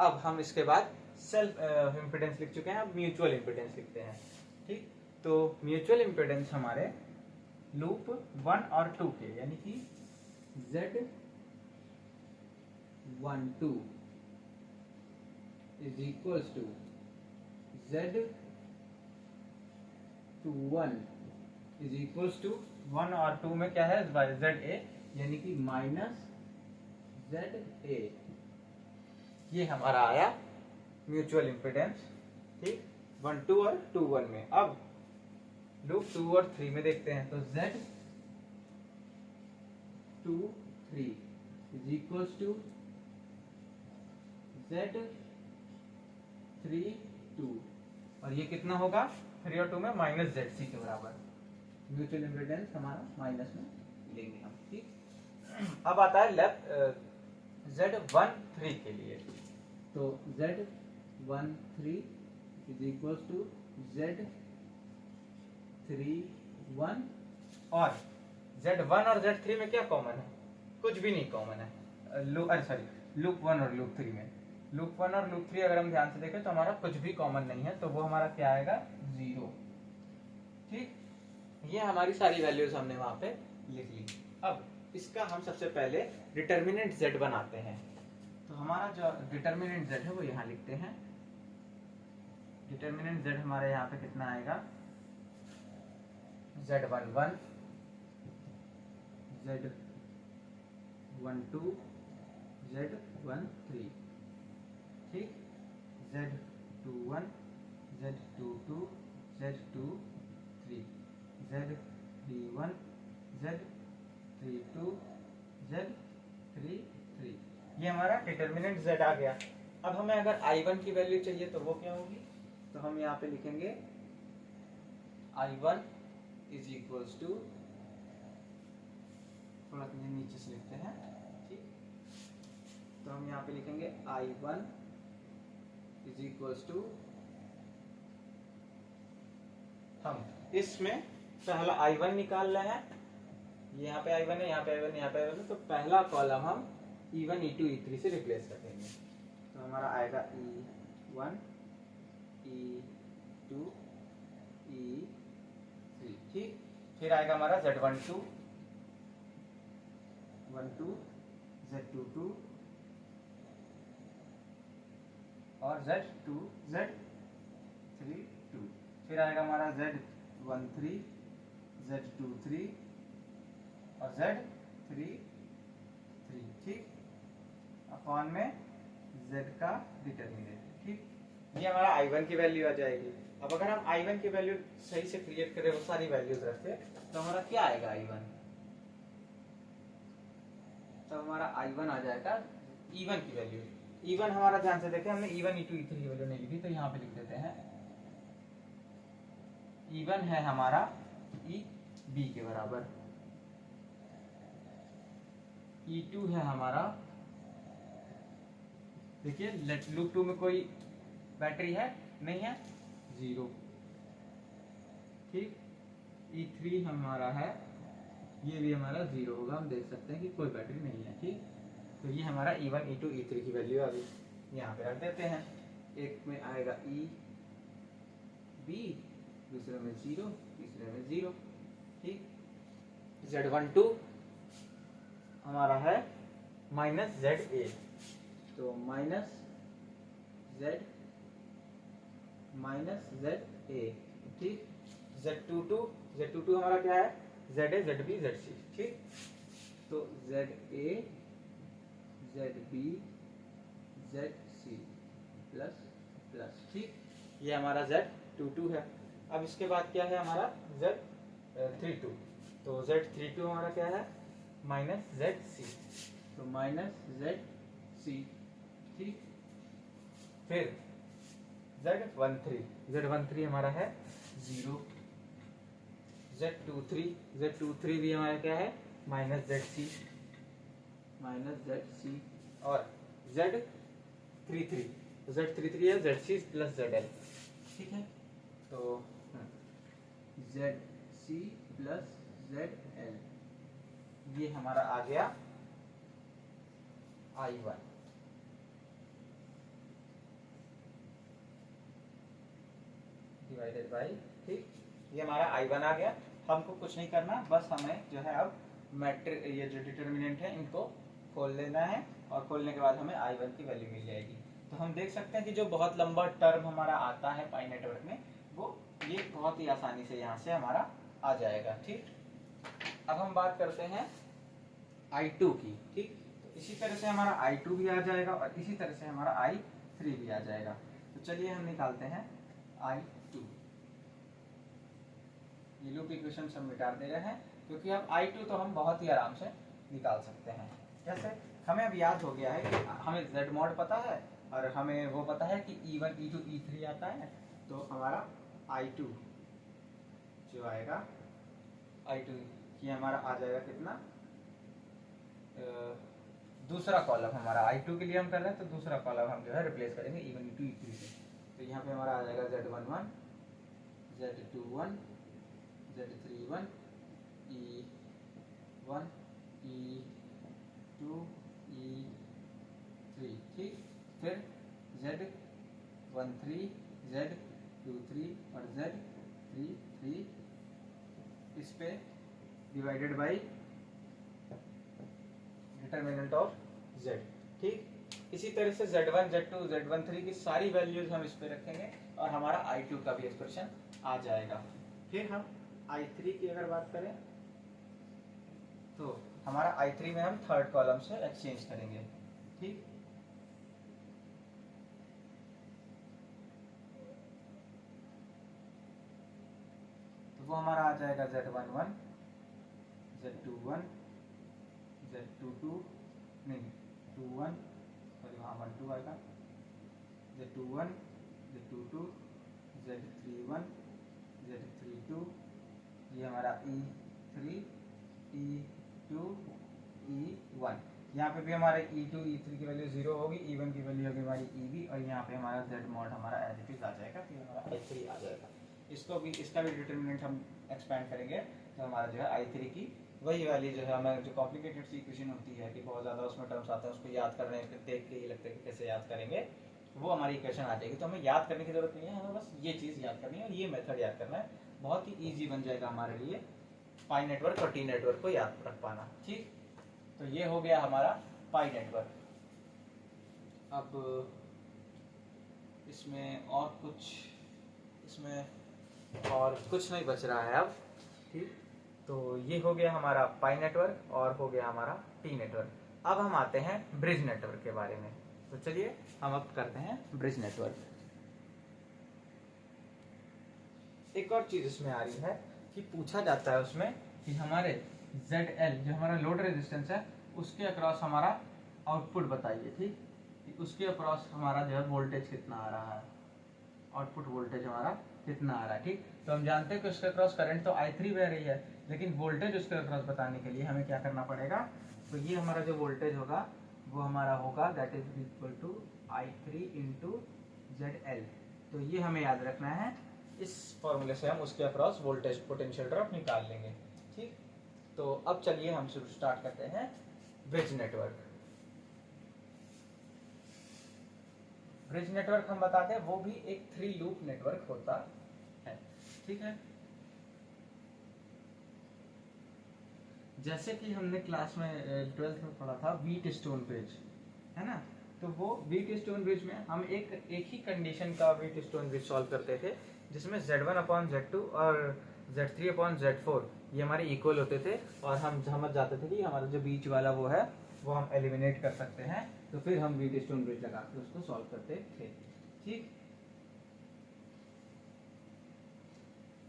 अब हम इसके बाद सेल्फ इम्पिडेंस लिख चुके हैं, अब म्यूचुअल इम्पिडेंस लिखते हैं, ठीक। तो म्यूचुअल इम्पिडेंस हमारे लूप 1 और 2 के, यानी कि Z12 is equal to Z21 is equal to 1 और 2 में क्या है, ZA, यानी कि माइनस ZA। ये हमारा आया म्यूचुअल इम्पिडेंस, ठीक, 1 2 और 2 1 में। अब लूप 2 और 3 में देखते हैं, तो Z23 is equal to Z32, और ये कितना होगा, 3 और 2 में माइनस ZC के बराबर। म्यूचुअल इम्पिडेंस हमारा माइनस में लेंगे हम, ठीक। अब आता है लेफ्ट Z13 के लिए, तो Z13 is equal to Z31, और Z1 और Z3 में क्या कॉमन है, कुछ भी नहीं कॉमन है, लूप 1 और लूप 3 में। लूप 1 और लूप 3 अगर हम ध्यान से देखें तो हमारा कुछ भी कॉमन नहीं है, तो वो हमारा क्या आएगा, 0, ठीक। ये हमारी सारी वैल्यूज हमने वहां पे लिख ली। अब इसका हम सबसे पहले डिटर्मिनेंट Z बनाते हैं। तो हमारा जो डिटर्मिनेंट Z है वो यहाँ लिखते हैं। डिटर्मिनेंट Z हमारे यहाँ पे कितना आएगा, Z11 Z12 Z13, ठीक। Z21 Z22 Z23 Z31 Z32 Z33, ये हमारा डिटर्मिनेंट Z आ गया। अब हमें अगर I1 की वैल्यू चाहिए तो वो क्या होगी, तो हम यहाँ पे लिखेंगे I1 इज इक्वल्स टू, थोड़ा नीचे से लिखते हैं, ठीक। तो हम यहाँ पे लिखेंगे I1 इज इक्वल्स टू, हम इसमें पहला I1 निकाल रहे हैं, यहाँ पे I1 है, यहाँ पे I1 है, यहाँ पे I1 है, तो पहला कॉलम हम E1 E2 E3 से रिप्लेस कर देंगे। तो हमारा आएगा E1 E2 E3, ठीक। फिर आएगा हमारा Z12 Z22 और Z32। फिर आएगा हमारा Z13 Z13 Z23 और Z33, ठीक, अपॉन में Z का डिटर्मिनेंट, ठीक। ये हमारा I1 की वैल्यू आ जाएगी। अब अगर हम I1 की वैल्यू सही से क्रिएट करें, वो सारी वैल्यूज रखते, तो हमारा क्या आएगा I1, तो हमारा I1 आ जाएगा E1 की वैल्यू। E1 हमारा, ध्यान से देखें, हमने E1 E2 E3 की वैल्यू नहीं लिखी, तो यहाँ पे लिख देते हैं E1 है हमारा EB के बराबर, E2 है हमारा, देखिए लूप 2 में कोई बैटरी है नहीं है, 0, ठीक। E3 हमारा है, ये भी हमारा 0 होगा, हम देख सकते हैं कि कोई बैटरी नहीं है, ठीक। तो ये हमारा E1 E2 E3 की वैल्यू आ गई, यहाँ पे रख देते हैं। एक में आएगा EB, दूसरे में 0, तीसरे में 0, ठीक। Z12 हमारा है -ZA, तो -Z -ZA, ठीक। Z22 हमारा क्या है, ZA ZB ZC, ठीक। तो ZA ZB ZC plus plus, ठीक। ये हमारा Z22 है। अब इसके बाद क्या है हमारा Z32, तो Z32 हमारा क्या है, -ZC, तो -ZC, ठीक। फिर Z13 हमारा है 0, Z23 भी हमारा क्या है, -ZC, और Z33 है ZC प्लस ZL, ठीक है। तो ZC प्लस ZL, ये हमारा आ गया I1, डिवाइडेड बाई, ठीक। ये हमारा I1 आ गया। हमको कुछ नहीं करना, बस हमें जो है अब मैट्रिक, ये जो डिटर्मिनेंट है इनको खोल लेना है, और खोलने के बाद हमें I1 की वैल्यू मिल जाएगी। तो हम देख सकते हैं कि जो बहुत लंबा टर्म हमारा आता है पाई नेटवर्क में, वो ये बहुत ही आसानी से यहाँ से हमारा आ जाएगा, ठीक। अब हम बात करते हैं I2 की, ठीक। तो इसी तरह से हमारा I2 भी आ जाएगा, और इसी तरह से हमारा I3 भी आ जाएगा। तो चलिए हम निकालते हैं I2। ये लूप इक्वेशन सब मिटा दे रहे हैं, क्योंकि अब I2 तो हम बहुत ही आराम से निकाल सकते हैं। कैसे, हमें अब याद हो गया है कि हमें Z मॉड पता है, और हमें वो पता है कि E1 E2 E3 आता है। तो हमारा I2 जो आएगा, I2 ये हमारा आ जाएगा कितना, दूसरा कॉलम हमारा I2 के लिए हम कर रहे हैं, तो दूसरा कॉलम हम जो है रिप्लेस करेंगे E1 E2 E3 से। तो यहाँ पे हमारा आ जाएगा Z11 Z21 Z31 E1 E2 E3, ठीक। फिर Z13 Z23 और Z33, इस पे divided by determinant of Z, ठीक। इसी तरह से Z1 Z2 Z13 की सारी वैल्यूज हम इस पे रखेंगे, और हमारा I2 का भी एक्सप्रेशन आ जाएगा। फिर हम I3 की अगर बात करें, तो हमारा I3 में हम थर्ड कॉलम से एक्सचेंज करेंगे, ठीक। तो वो हमारा आ जाएगा Z11 Z21 Z22, नहीं 21, सॉरी वहाँ 12 आएगा, Z21 Z22 Z31 Z32, ये हमारा E3 E2 E1। यहाँ पे भी हमारे E2 E3 की वैल्यू 0 होगी, E1 की वैल्यू होगी हमारी EB, और यहाँ पे हमारा Z मॉड हमारा एज इट इज आ जाएगा, फिर हमारा I3 आ जाएगा। इसको भी, इसका भी डिटर्मिनेंट हम एक्सपैंड करेंगे, तो हमारा जो है I3 की वही वैल्यू जो है, हमें जो कॉम्प्लिकेटेड सी इक्वेशन होती है कि बहुत ज़्यादा उसमें टर्म्स आते हैं, उसको याद करने देख के ये लगता है कि कैसे याद करेंगे, वो हमारी इक्वेशन आ जाएगी। तो हमें याद करने की जरूरत नहीं है, हमें बस ये चीज़ याद करनी है, और ये मेथड याद करना है। बहुत ही ईजी बन जाएगा हमारे लिए पाई नेटवर्क और टी नेटवर्क को याद रख पाना, ठीक। तो ये हो गया हमारा पाई नेटवर्क। अब इसमें और कुछ, इसमें और कुछ नहीं बच रहा है अब। ठीक, तो ये हो गया हमारा पाई नेटवर्क और हो गया हमारा टी नेटवर्क। अब हम आते हैं ब्रिज नेटवर्क के बारे में। तो चलिए हम अब करते हैं ब्रिज नेटवर्क। एक और चीज इसमें आ रही है कि पूछा जाता है उसमें कि हमारे ZL जो हमारा लोड रेजिस्टेंस है उसके अक्रॉस हमारा आउटपुट बताइए। ठीक, कि उसके अक्रॉस हमारा जो है वोल्टेज कितना आ रहा है, आउटपुट वोल्टेज हमारा कितना आ रहा है। ठीक, तो हम जानते हैं कि उसके अक्रॉस करंट तो I3 बह रही है, लेकिन वोल्टेज उसके अक्रॉस बताने के लिए हमें क्या करना पड़ेगा। तो ये हमारा जो वोल्टेज होगा वो हमारा होगा that is equal to I3 into ZL। तो ये हमें याद रखना है, इस फॉर्मूले से हम उसके अक्रॉस वोल्टेज पोटेंशियल ड्रॉप निकाल लेंगे। ठीक, तो अब चलिए हम शुरू स्टार्ट करते हैं ब्रिज नेटवर्क। ब्रिज नेटवर्क हम बताते हैं वो भी एक 3 लूप नेटवर्क होता है। ठीक है, जैसे कि हमने क्लास में 12th में पढ़ा था व्हीट स्टोन ब्रिज, है ना। तो वो व्हीट स्टोन ब्रिज में हम एक ही कंडीशन का व्हीट स्टोन ब्रिज सॉल्व करते थे, जिसमें Z1 अपॉन Z2 और Z3 अपॉन Z4 ये हमारे इक्वल होते थे, और हम समझ जाते थे कि हमारा जो बीच वाला वो है वो हम एलिमिनेट कर सकते हैं। तो फिर हम व्हीट स्टोन ब्रिज लगा के उसको सॉल्व करते थे। ठीक,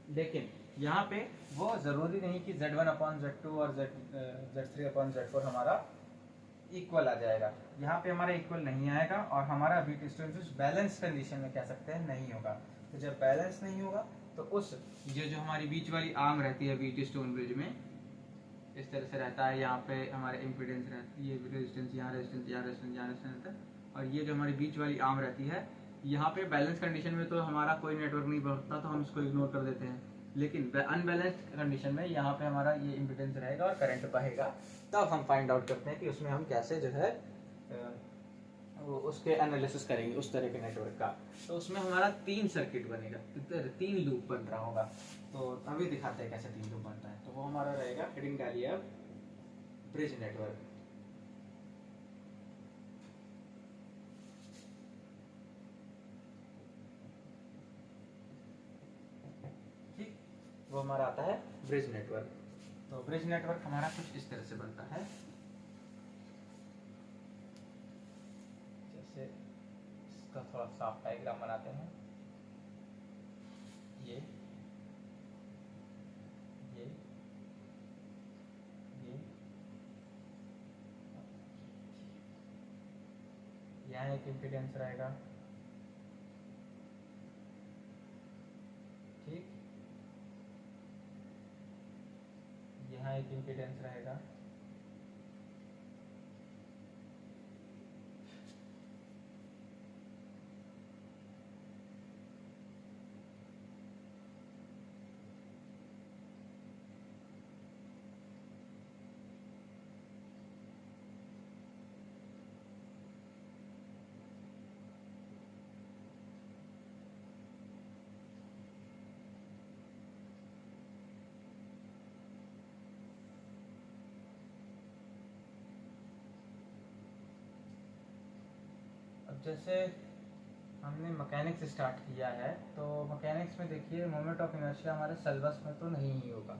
लेकिन यहाँ पे वो जरूरी नहीं कि Z1 अपॉन Z2 और Z3 अपॉन Z4 हमारा इक्वल आ जाएगा। यहाँ पे हमारा इक्वल नहीं आएगा, और हमारा wheat stone bridge balance condition में कह सकते हैं नहीं होगा। तो जब बैलेंस नहीं होगा तो उस ये जो हमारी बीच वाली आर्म रहती है व्हीट स्टोन ब्रिज में इस तरह से रहता है, यहाँ पे हमारे इम्पीडेंस रहती है, रेजिस्टेंस यहाँ, रेजिस्टेंस यहाँ, रेजिस्टेंस यहाँ, रेजिस्टेंस रहता है, और ये जो हमारी बीच वाली आर्म रहती है यहाँ पे बैलेंस कंडीशन में तो हमारा कोई नेटवर्क नहीं बनता, तो हम इसको इग्नोर कर देते हैं। लेकिन अनबैलेंस्ड कंडीशन में यहाँ पे हमारा ये इम्पीडेंस रहेगा और करंट बहेगा। तब हम फाइंड आउट करते हैं कि उसमें हम कैसे जो है उसके एनालिसिस करेंगे उस तरह के नेटवर्क का। तो उसमें हमारा 3 सर्किट बनेगा, 3 लूप बन रहा होगा। तो अभी दिखाते हैं कैसे 3 लूप बनता है। तो वो हमारा रहेगा, हेडिंग डालिए अब, ब्रिज नेटवर्क। ठीक, वो हमारा आता है ब्रिज नेटवर्क। तो ब्रिज नेटवर्क हमारा कुछ इस तरह से बनता है, जैसे इसका थोड़ा साफ डायग्राम बनाते हैं। ये ये ये यहाँ एक इम्पीडेंस रहेगा। ठीक, यहाँ एक इम्पीडेंस रहेगा। अब जैसे हमने मैकेनिक्स स्टार्ट किया है, तो मैकेनिक्स में देखिए मोमेंट ऑफ इनर्शिया हमारे सिलेबस में तो नहीं ही होगा,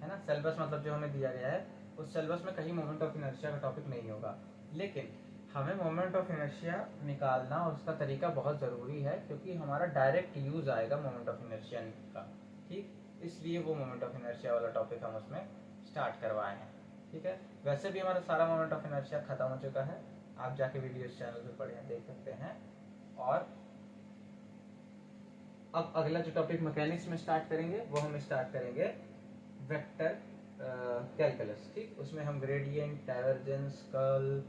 है ना। सिलेबस मतलब जो हमें दिया गया है उस सिलेबस में कहीं मोमेंट ऑफ इनर्शिया का टॉपिक नहीं होगा। लेकिन हमें मोमेंट ऑफ इनर्शिया निकालना और उसका तरीका बहुत ज़रूरी है, क्योंकि हमारा डायरेक्ट यूज़ आएगा मोमेंट ऑफ इनर्शिया का। ठीक, इसलिए वो मोमेंट ऑफ इनर्शिया वाला टॉपिक हम उसमें स्टार्ट करवाए हैं। ठीक है, वैसे भी हमारा सारा मोमेंट ऑफ इनर्शिया खत्म हो चुका है, आप जाके वीडियो चैनल पे पढ़े देख सकते हैं। और अब अगला जो टॉपिक मैकेनिक्स में स्टार्ट करेंगे वो हम स्टार्ट करेंगे वेक्टर कैलकुलस। ठीक, उसमें हम gradient, divergence, curl,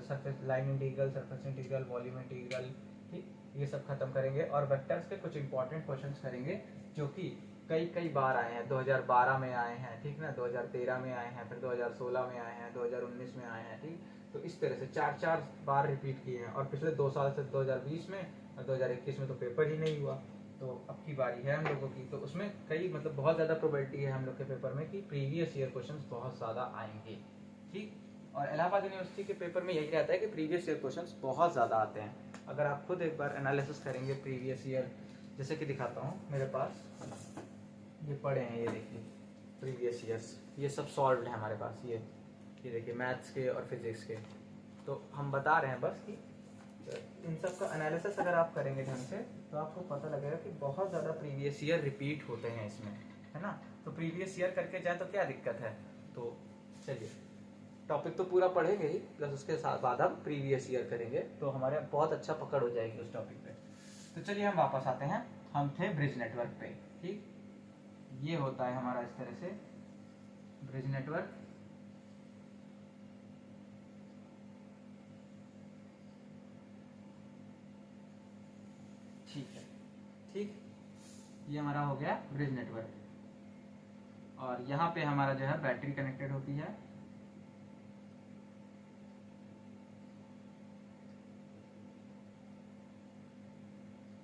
surface line integral, surface integral, volume integral, ठीक, ये सब खत्म करेंगे। और वेक्टर्स के कुछ इंपॉर्टेंट क्वेश्चंस करेंगे जो कि कई कई बार आए हैं। 2012 में आए हैं, ठीक ना, 2013 में आए हैं, फिर 2016 में आए हैं, 2019 में आए हैं। ठीक, तो इस तरह से 4 बार रिपीट किए हैं, और पिछले 2 साल से 2020 में और 2021 में तो पेपर ही नहीं हुआ। तो अब की बारी है हम लोगों की, तो उसमें कई मतलब बहुत ज़्यादा प्रोबेबिलिटी है हम लोग के पेपर में कि प्रीवियस ईयर क्वेश्चंस बहुत ज़्यादा आएंगे। ठीक, और इलाहाबाद यूनिवर्सिटी के पेपर में यही रहता है कि प्रीवियस ईयर क्वेश्चंस बहुत ज़्यादा आते हैं। अगर आप खुद एक बार एनालिसिस करेंगे प्रीवियस ईयर जैसे कि दिखाता हूँ, मेरे पास ये पड़े हैं, ये देखिए प्रीवियस ईयर्स, ये सब सॉल्व्ड है हमारे पास। ये देखिए मैथ्स के और फिजिक्स के। तो हम बता रहे हैं बस कि इन सब का एनालिसिस अगर आप करेंगे ढंग से तो आपको पता लगेगा कि बहुत ज़्यादा प्रीवियस ईयर रिपीट होते हैं इसमें, है ना। तो प्रीवियस ईयर करके जाए तो क्या दिक्कत है। तो चलिए, टॉपिक तो पूरा पढ़ेंगे ही, प्लस उसके साथ बाद हम प्रीवियस ईयर करेंगे तो हमारे बहुत अच्छा पकड़ हो जाएगी उस टॉपिक पे। तो चलिए हम वापस आते हैं, हम थे ब्रिज नेटवर्क पे। ठीक, ये होता है हमारा इस तरह से ब्रिज नेटवर्क। ठीक है, ठीक, ये हमारा हो गया ब्रिज नेटवर्क। और यहाँ पे हमारा जो है बैटरी कनेक्टेड होती है।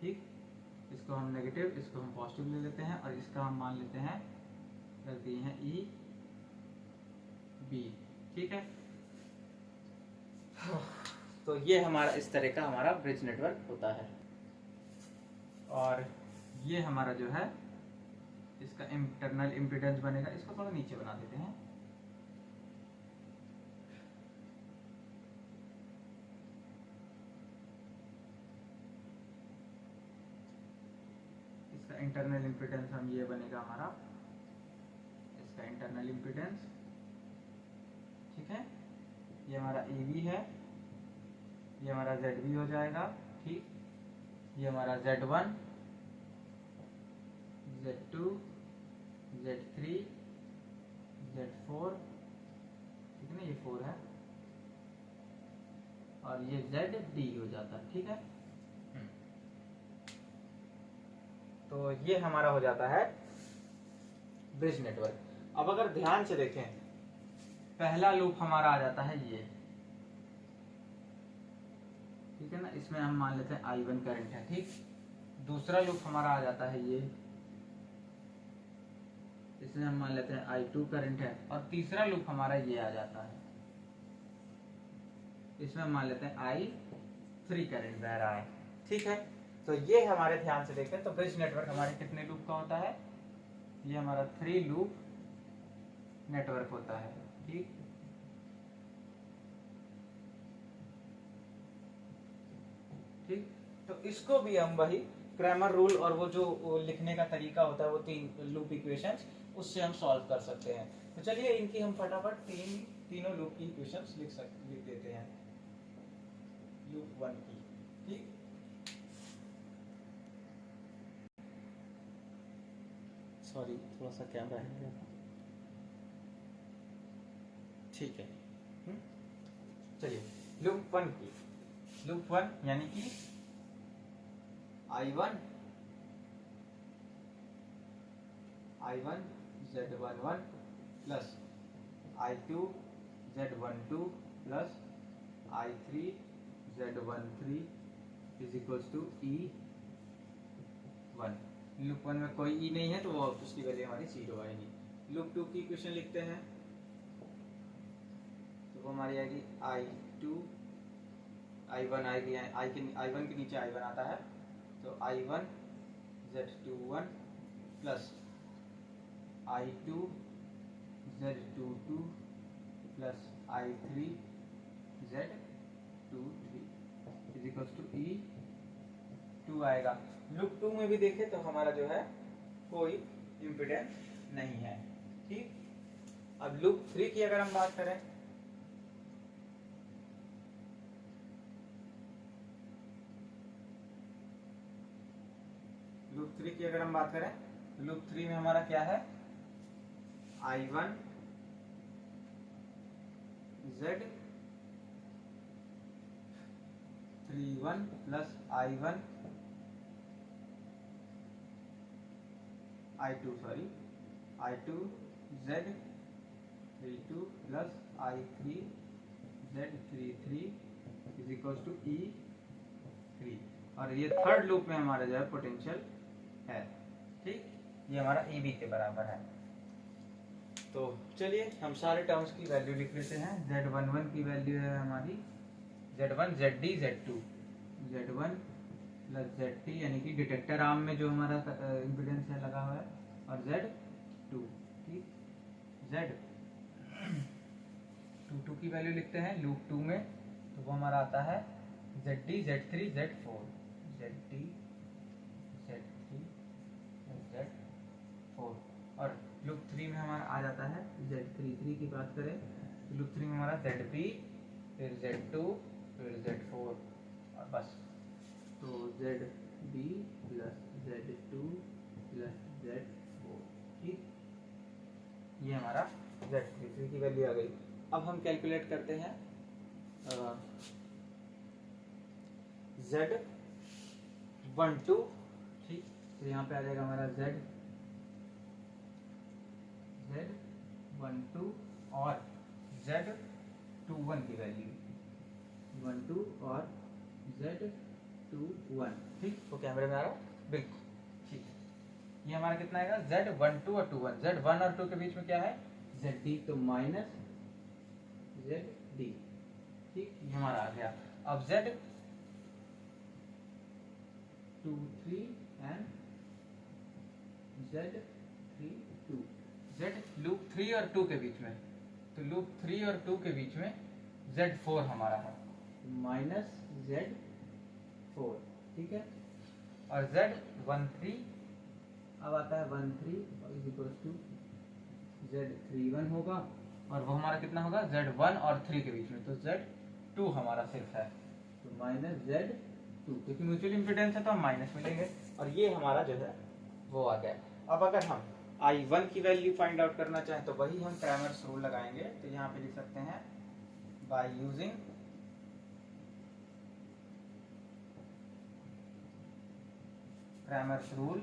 ठीक, इसको हम नेगेटिव, इसको हम पॉजिटिव ले लेते हैं, और इसका हम मान लेते हैं, कर दिए हैं ई बी। ठीक है, तो ये हमारा इस तरह का हमारा ब्रिज नेटवर्क होता है। और ये हमारा जो है इसका इंटरनल इम्पीडेंस बनेगा। इसको थोड़ा नीचे बना देते हैं। इसका इंटरनल इम्पीडेंस हम ये बनेगा हमारा, इसका इंटरनल इम्पीडेंस। ठीक है, ये हमारा ए बी है, ये हमारा जेड बी हो जाएगा। ठीक, ये हमारा Z1, Z2, Z3, Z4, ठीक है ना, ये 4 है, और ये ZD हो जाता है। ठीक है, तो ये हमारा हो जाता है ब्रिज नेटवर्क। अब अगर ध्यान से देखें, पहला लूप हमारा आ जाता है ये, ठीक है ना, इसमें हम मान लेते हैं I1 करंट है। ठीक, दूसरा लूप हमारा आ जाता है ये, इसमें हम मान लेते हैं I2 करंट है, और तीसरा लूप हमारा ये आ जाता है, इसमें हम मान लेते हैं I3 करंट बह रहा है। ठीक है, तो ये हमारे ध्यान से देखें तो ब्रिज नेटवर्क हमारे कितने लूप का होता है, ये हमारा 3 लूप नेटवर्क होता है। ठीक, ठीक, तो इसको भी हम वही क्रैमर रूल और वो जो लिखने का तरीका होता है, वो 3 लूप इक्वेशंस, उससे हम सॉल्व कर सकते हैं। तो चलिए इनकी हम फटाफट तीनों लूप की इक्वेशंस लिख देते हैं, लूप 1 की। ठीक, सॉरी थोड़ा सा कैमरा है। ठीक है, चलिए लूप 1 की, लूप 1 यानी कि I1 Z11 plus I2 Z12 plus I3 Z13 is equals to E1। Loop 1 में कोई E नहीं है तो वो उसकी वैल्यू हमारी 0 आएगी। लूप 2 की इक्वेशन लिखते हैं, तो वो हमारी आएगी I2 I1 आएगी, I1 के नीचे I1 आता है, तो I1 Z21 plus I2 Z22 plus I3 Z23 is equals to E2 आएगा। लूप 2 में भी देखें तो हमारा जो है कोई इम्पीडेंस नहीं है। ठीक, अब लूप 3 की अगर हम बात करें, लूप 3 की अगर हम बात करें, लूप 3 में हमारा क्या है, I1 Z31 plus I1 I2 Z32 plus I3 Z33 is equals to E3। और ये थर्ड लूप में हमारा जो है पोटेंशियल है। ठीक, ये हमारा EB के बराबर है। तो चलिए हम सारे टर्म्स की वैल्यू लिख लेते हैं। Z11 की वैल्यू है हमारी Z1 ZD Z2 Z1 plus ZT, यानी कि डिटेक्टर आर्म में जो हमारा इम्पीडेंस है लगा हुआ है, और Z2, ठीक। Z22 की वैल्यू लिखते हैं लूप 2 में, तो वो हमारा आता है ZD, Z3, Z4, ZD, Z3, Z4, और लूप 3 में हमारा आ जाता है Z33 की बात करें तो लूप 3 में हमारा ZB, फिर Z2, फिर Z4, और बस। तो ZB plus Z2 plus Z4, ठीक। ये हमारा Z33 की वैल्यू आ गई। अब हम कैलकुलेट करते हैं Z12, ठीक। तो यहाँ पे आ जाएगा हमारा Z12 और Z21 की वैल्यू, 12 और Z21, ठीक। तो कैमरे में आ रहा है, बिल्कुल ठीक। ये हमारा कितना आएगा, Z12 और 21, Z1 और 2 के बीच में क्या है, ZD, तो माइनस ZD, ठीक। ये हमारा आ गया। अब Z23 and Z32, Z loop 3 और 2 के बीच में, तो लूप 3 और 2 के बीच में Z4 हमारा है, माइनस Z4, ठीक है। और Z13 अब आता है 13 इज इक्वल टू Z31 होगा, और वो हमारा कितना होगा, Z1 और 3 के बीच में, तो Z2 हमारा सिर्फ है, तो माइनस Z2, क्योंकि म्यूचुअल इम्पीडेंस है तो हम माइनस मिलेंगे, और ये हमारा जो है वो आ गया। अब अगर हम I1 की वैल्यू फाइंड आउट करना चाहें तो वही हम क्रैमर्स रूल लगाएंगे, तो यहाँ पे लिख सकते हैं by using Cramer's rule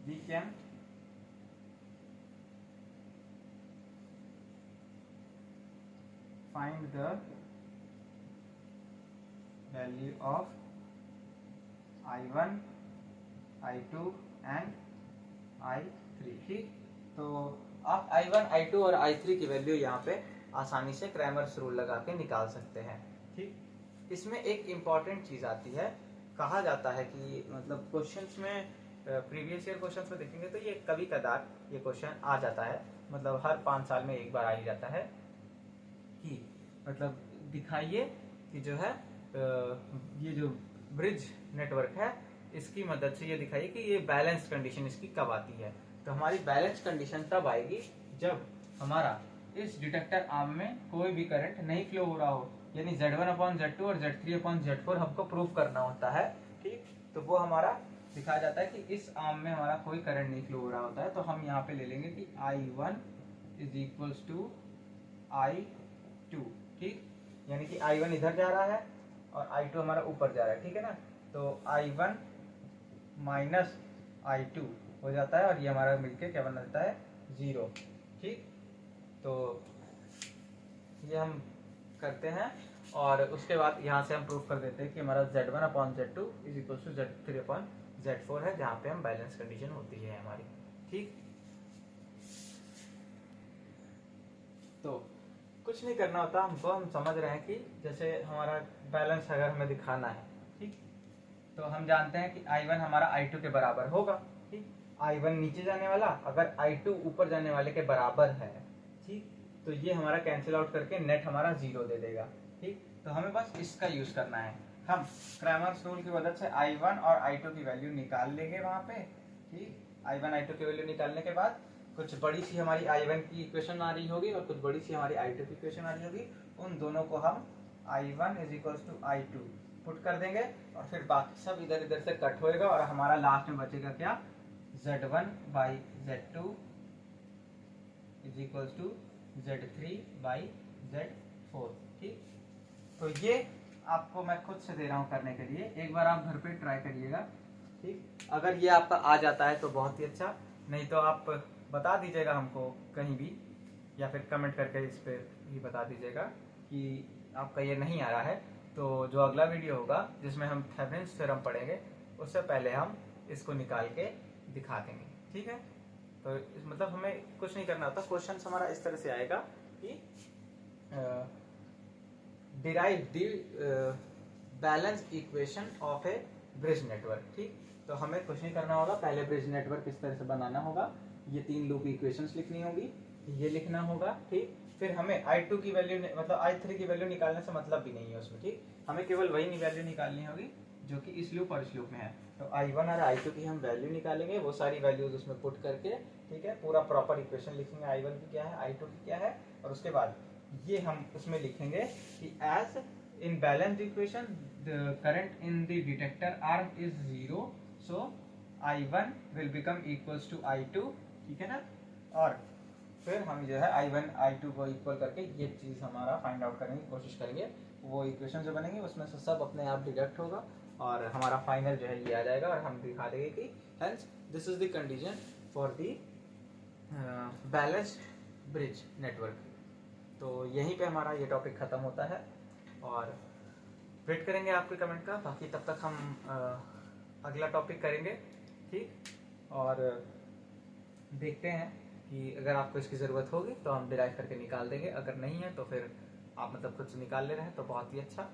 we can find the value of I1, I2 and I3, ठीक। तो आप I1, I2 और I3 की वैल्यू यहाँ पे आसानी से क्रैमर्स रूल लगा के निकाल सकते हैं, ठीक। इसमें एक इम्पॉर्टेंट चीज़ आती है, कहा जाता है कि मतलब क्वेश्चंस में, प्रीवियस ईयर क्वेश्चंस में देखेंगे तो ये कभी कदार ये क्वेश्चन आ जाता है, मतलब हर 5 साल में एक बार आ ही जाता है कि मतलब दिखाइए कि जो है ये जो ब्रिज नेटवर्क है इसकी मदद से ये दिखाइए कि ये बैलेंस कंडीशन इसकी कब आती है। तो हमारी बैलेंस कंडीशन तब आएगी जब हमारा इस डिटेक्टर आर्म में कोई भी करंट नहीं फ्लो हो रहा हो, यानी Z1/Z2 और Z3/Z4 हमको प्रूव करना होता है, ठीक। तो वो हमारा दिखाया जाता है कि इस आर्म में हमारा कोई करंट नहीं फ्लो हो रहा होता है, तो हम यहाँ पे ले लेंगे कि I1 is equals to I2, ठीक। यानी कि I1 इधर जा रहा है और I2 हमारा ऊपर जा रहा है, ठीक है ना। तो I1 माइनस I2 हो जाता है, और ये हमारा मिलके क्या बन जाता है, 0, ठीक। तो ये हम करते हैं, और उसके बाद यहाँ से हम प्रूफ कर देते हैं कि हमारा Z1/Z2 is equal to Z3/Z4 है, जहाँ पे हम बैलेंस कंडीशन होती है हमारी, ठीक। तो कुछ नहीं करना होता हमको, हम समझ रहे हैं कि जैसे हमारा बैलेंस अगर हमें दिखाना है, ठीक। तो हम जानते हैं कि I1 हमारा I2 के बराबर होगा, ठीक। I1 नीचे जाने वाला अगर I2 ऊपर जाने वाले के बराबर है, ठीक, तो ये हमारा कैंसिल आउट करके नेट हमारा 0 दे देगा, ठीक। तो हमें बस इसका यूज करना है, हम क्रैमर्स रूल की मदद से I1 और I2 की वैल्यू निकाल लेंगे वहां पे, ठीक। I1 I2 की वैल्यू निकालने के बाद कुछ बड़ी सी हमारी I1 की इक्वेशन आ रही होगी और कुछ बड़ी सी हमारी I2 की इक्वेशन आ रही होगी, उन दोनों को हम I1 is equals to I2 put कर देंगे, और फिर बाकी सब इधर इधर से कट होएगा, और हमारा लास्ट में बचेगा क्या, Z1/Z2 is equals to Z3/Z4, ठीक। तो ये आपको मैं खुद से दे रहा हूँ करने के लिए, एक बार आप घर पे ट्राई करिएगा, ठीक। अगर ये आपका आ जाता है तो बहुत ही अच्छा, नहीं तो आप बता दीजिएगा हमको कहीं भी, या फिर कमेंट करके इस पे ही बता दीजिएगा कि आपका ये नहीं आ रहा है। तो जो अगला वीडियो होगा जिसमें हम थेवेनिन्स थ्योरम पढ़ेंगे, उससे पहले हम इसको निकाल के दिखा देंगे, ठीक है। तो मतलब हमें कुछ नहीं करना होता, क्वेश्चन हमारा इस तरह से आएगा कि derive balance equation of A bridge network. ठीक, तो हमें कुछ नहीं करना होगा, पहले ब्रिज नेटवर्क किस तरह से बनाना होगा, ये 3 लूप इक्वेशंस लिखनी होगी, ये लिखना होगा। ठीक, फिर हमें I2 की वैल्यू मतलब I3 की वैल्यू निकालने से मतलब भी नहीं है उसमें। ठीक, हमें केवल वही वैल्यू निकालनी होगी जो कि इस लूप और इस लूप में है। तो I1 और I2 की हम वैल्यू निकालेंगे, वो सारी वैल्यूज उसमें पुट करके, ठीक है, पूरा प्रॉपर इक्वेशन लिखेंगे, I1 की क्या है, I2 की क्या है, और उसके बाद ये हम उसमें लिखेंगे कि as in balanced equation the current in the detector arm is 0, so I1 will become equals to I2। ठीक है ना, और फिर हम जो है I1 I2 को इक्वल करके ये चीज़ हमारा फाइंड आउट करने की कोशिश करेंगे। वो इक्वेशन जो बनेंगे उसमें से सब अपने आप डिडक्ट होगा और हमारा फाइनल जो है ये आ जाएगा, और हम दिखा देंगे कि hence this is the condition for the balanced bridge network. तो यहीं पे हमारा ये टॉपिक ख़त्म होता है और वेट करेंगे आपके कमेंट का। बाकी तब तक हम अगला टॉपिक करेंगे। ठीक, और देखते हैं कि अगर आपको इसकी ज़रूरत होगी तो हम डिराइव करके निकाल देंगे, अगर नहीं है तो फिर आप मतलब खुद से निकाल ले रहे हैं तो बहुत ही अच्छा।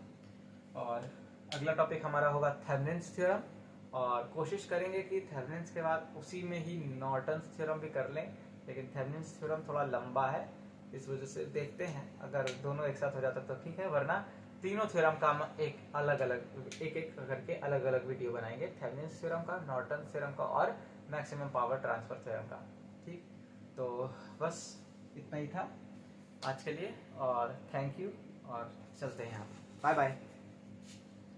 और अगला टॉपिक हमारा होगा थेवेनिन्स थ्योरम, और कोशिश करेंगे कि थेवेनिन्स के बाद उसी में ही नॉर्टन्स थ्योरम भी कर लें, लेकिन थेवेनिन्स थ्योरम थोड़ा लंबा है, इस वजह से देखते हैं अगर दोनों एक साथ हो जाता तो ठीक है, वरना तीनों थ्योरम का हम एक एक करके अलग अलग वीडियो बनाएंगे, थेवेनिन्स थ्योरम का, नॉर्टन थ्योरम का और मैक्सिमम पावर ट्रांसफर थ्योरम का। ठीक, तो बस इतना ही था आज के लिए, और थैंक यू, और चलते हैं आप, बाय बाय।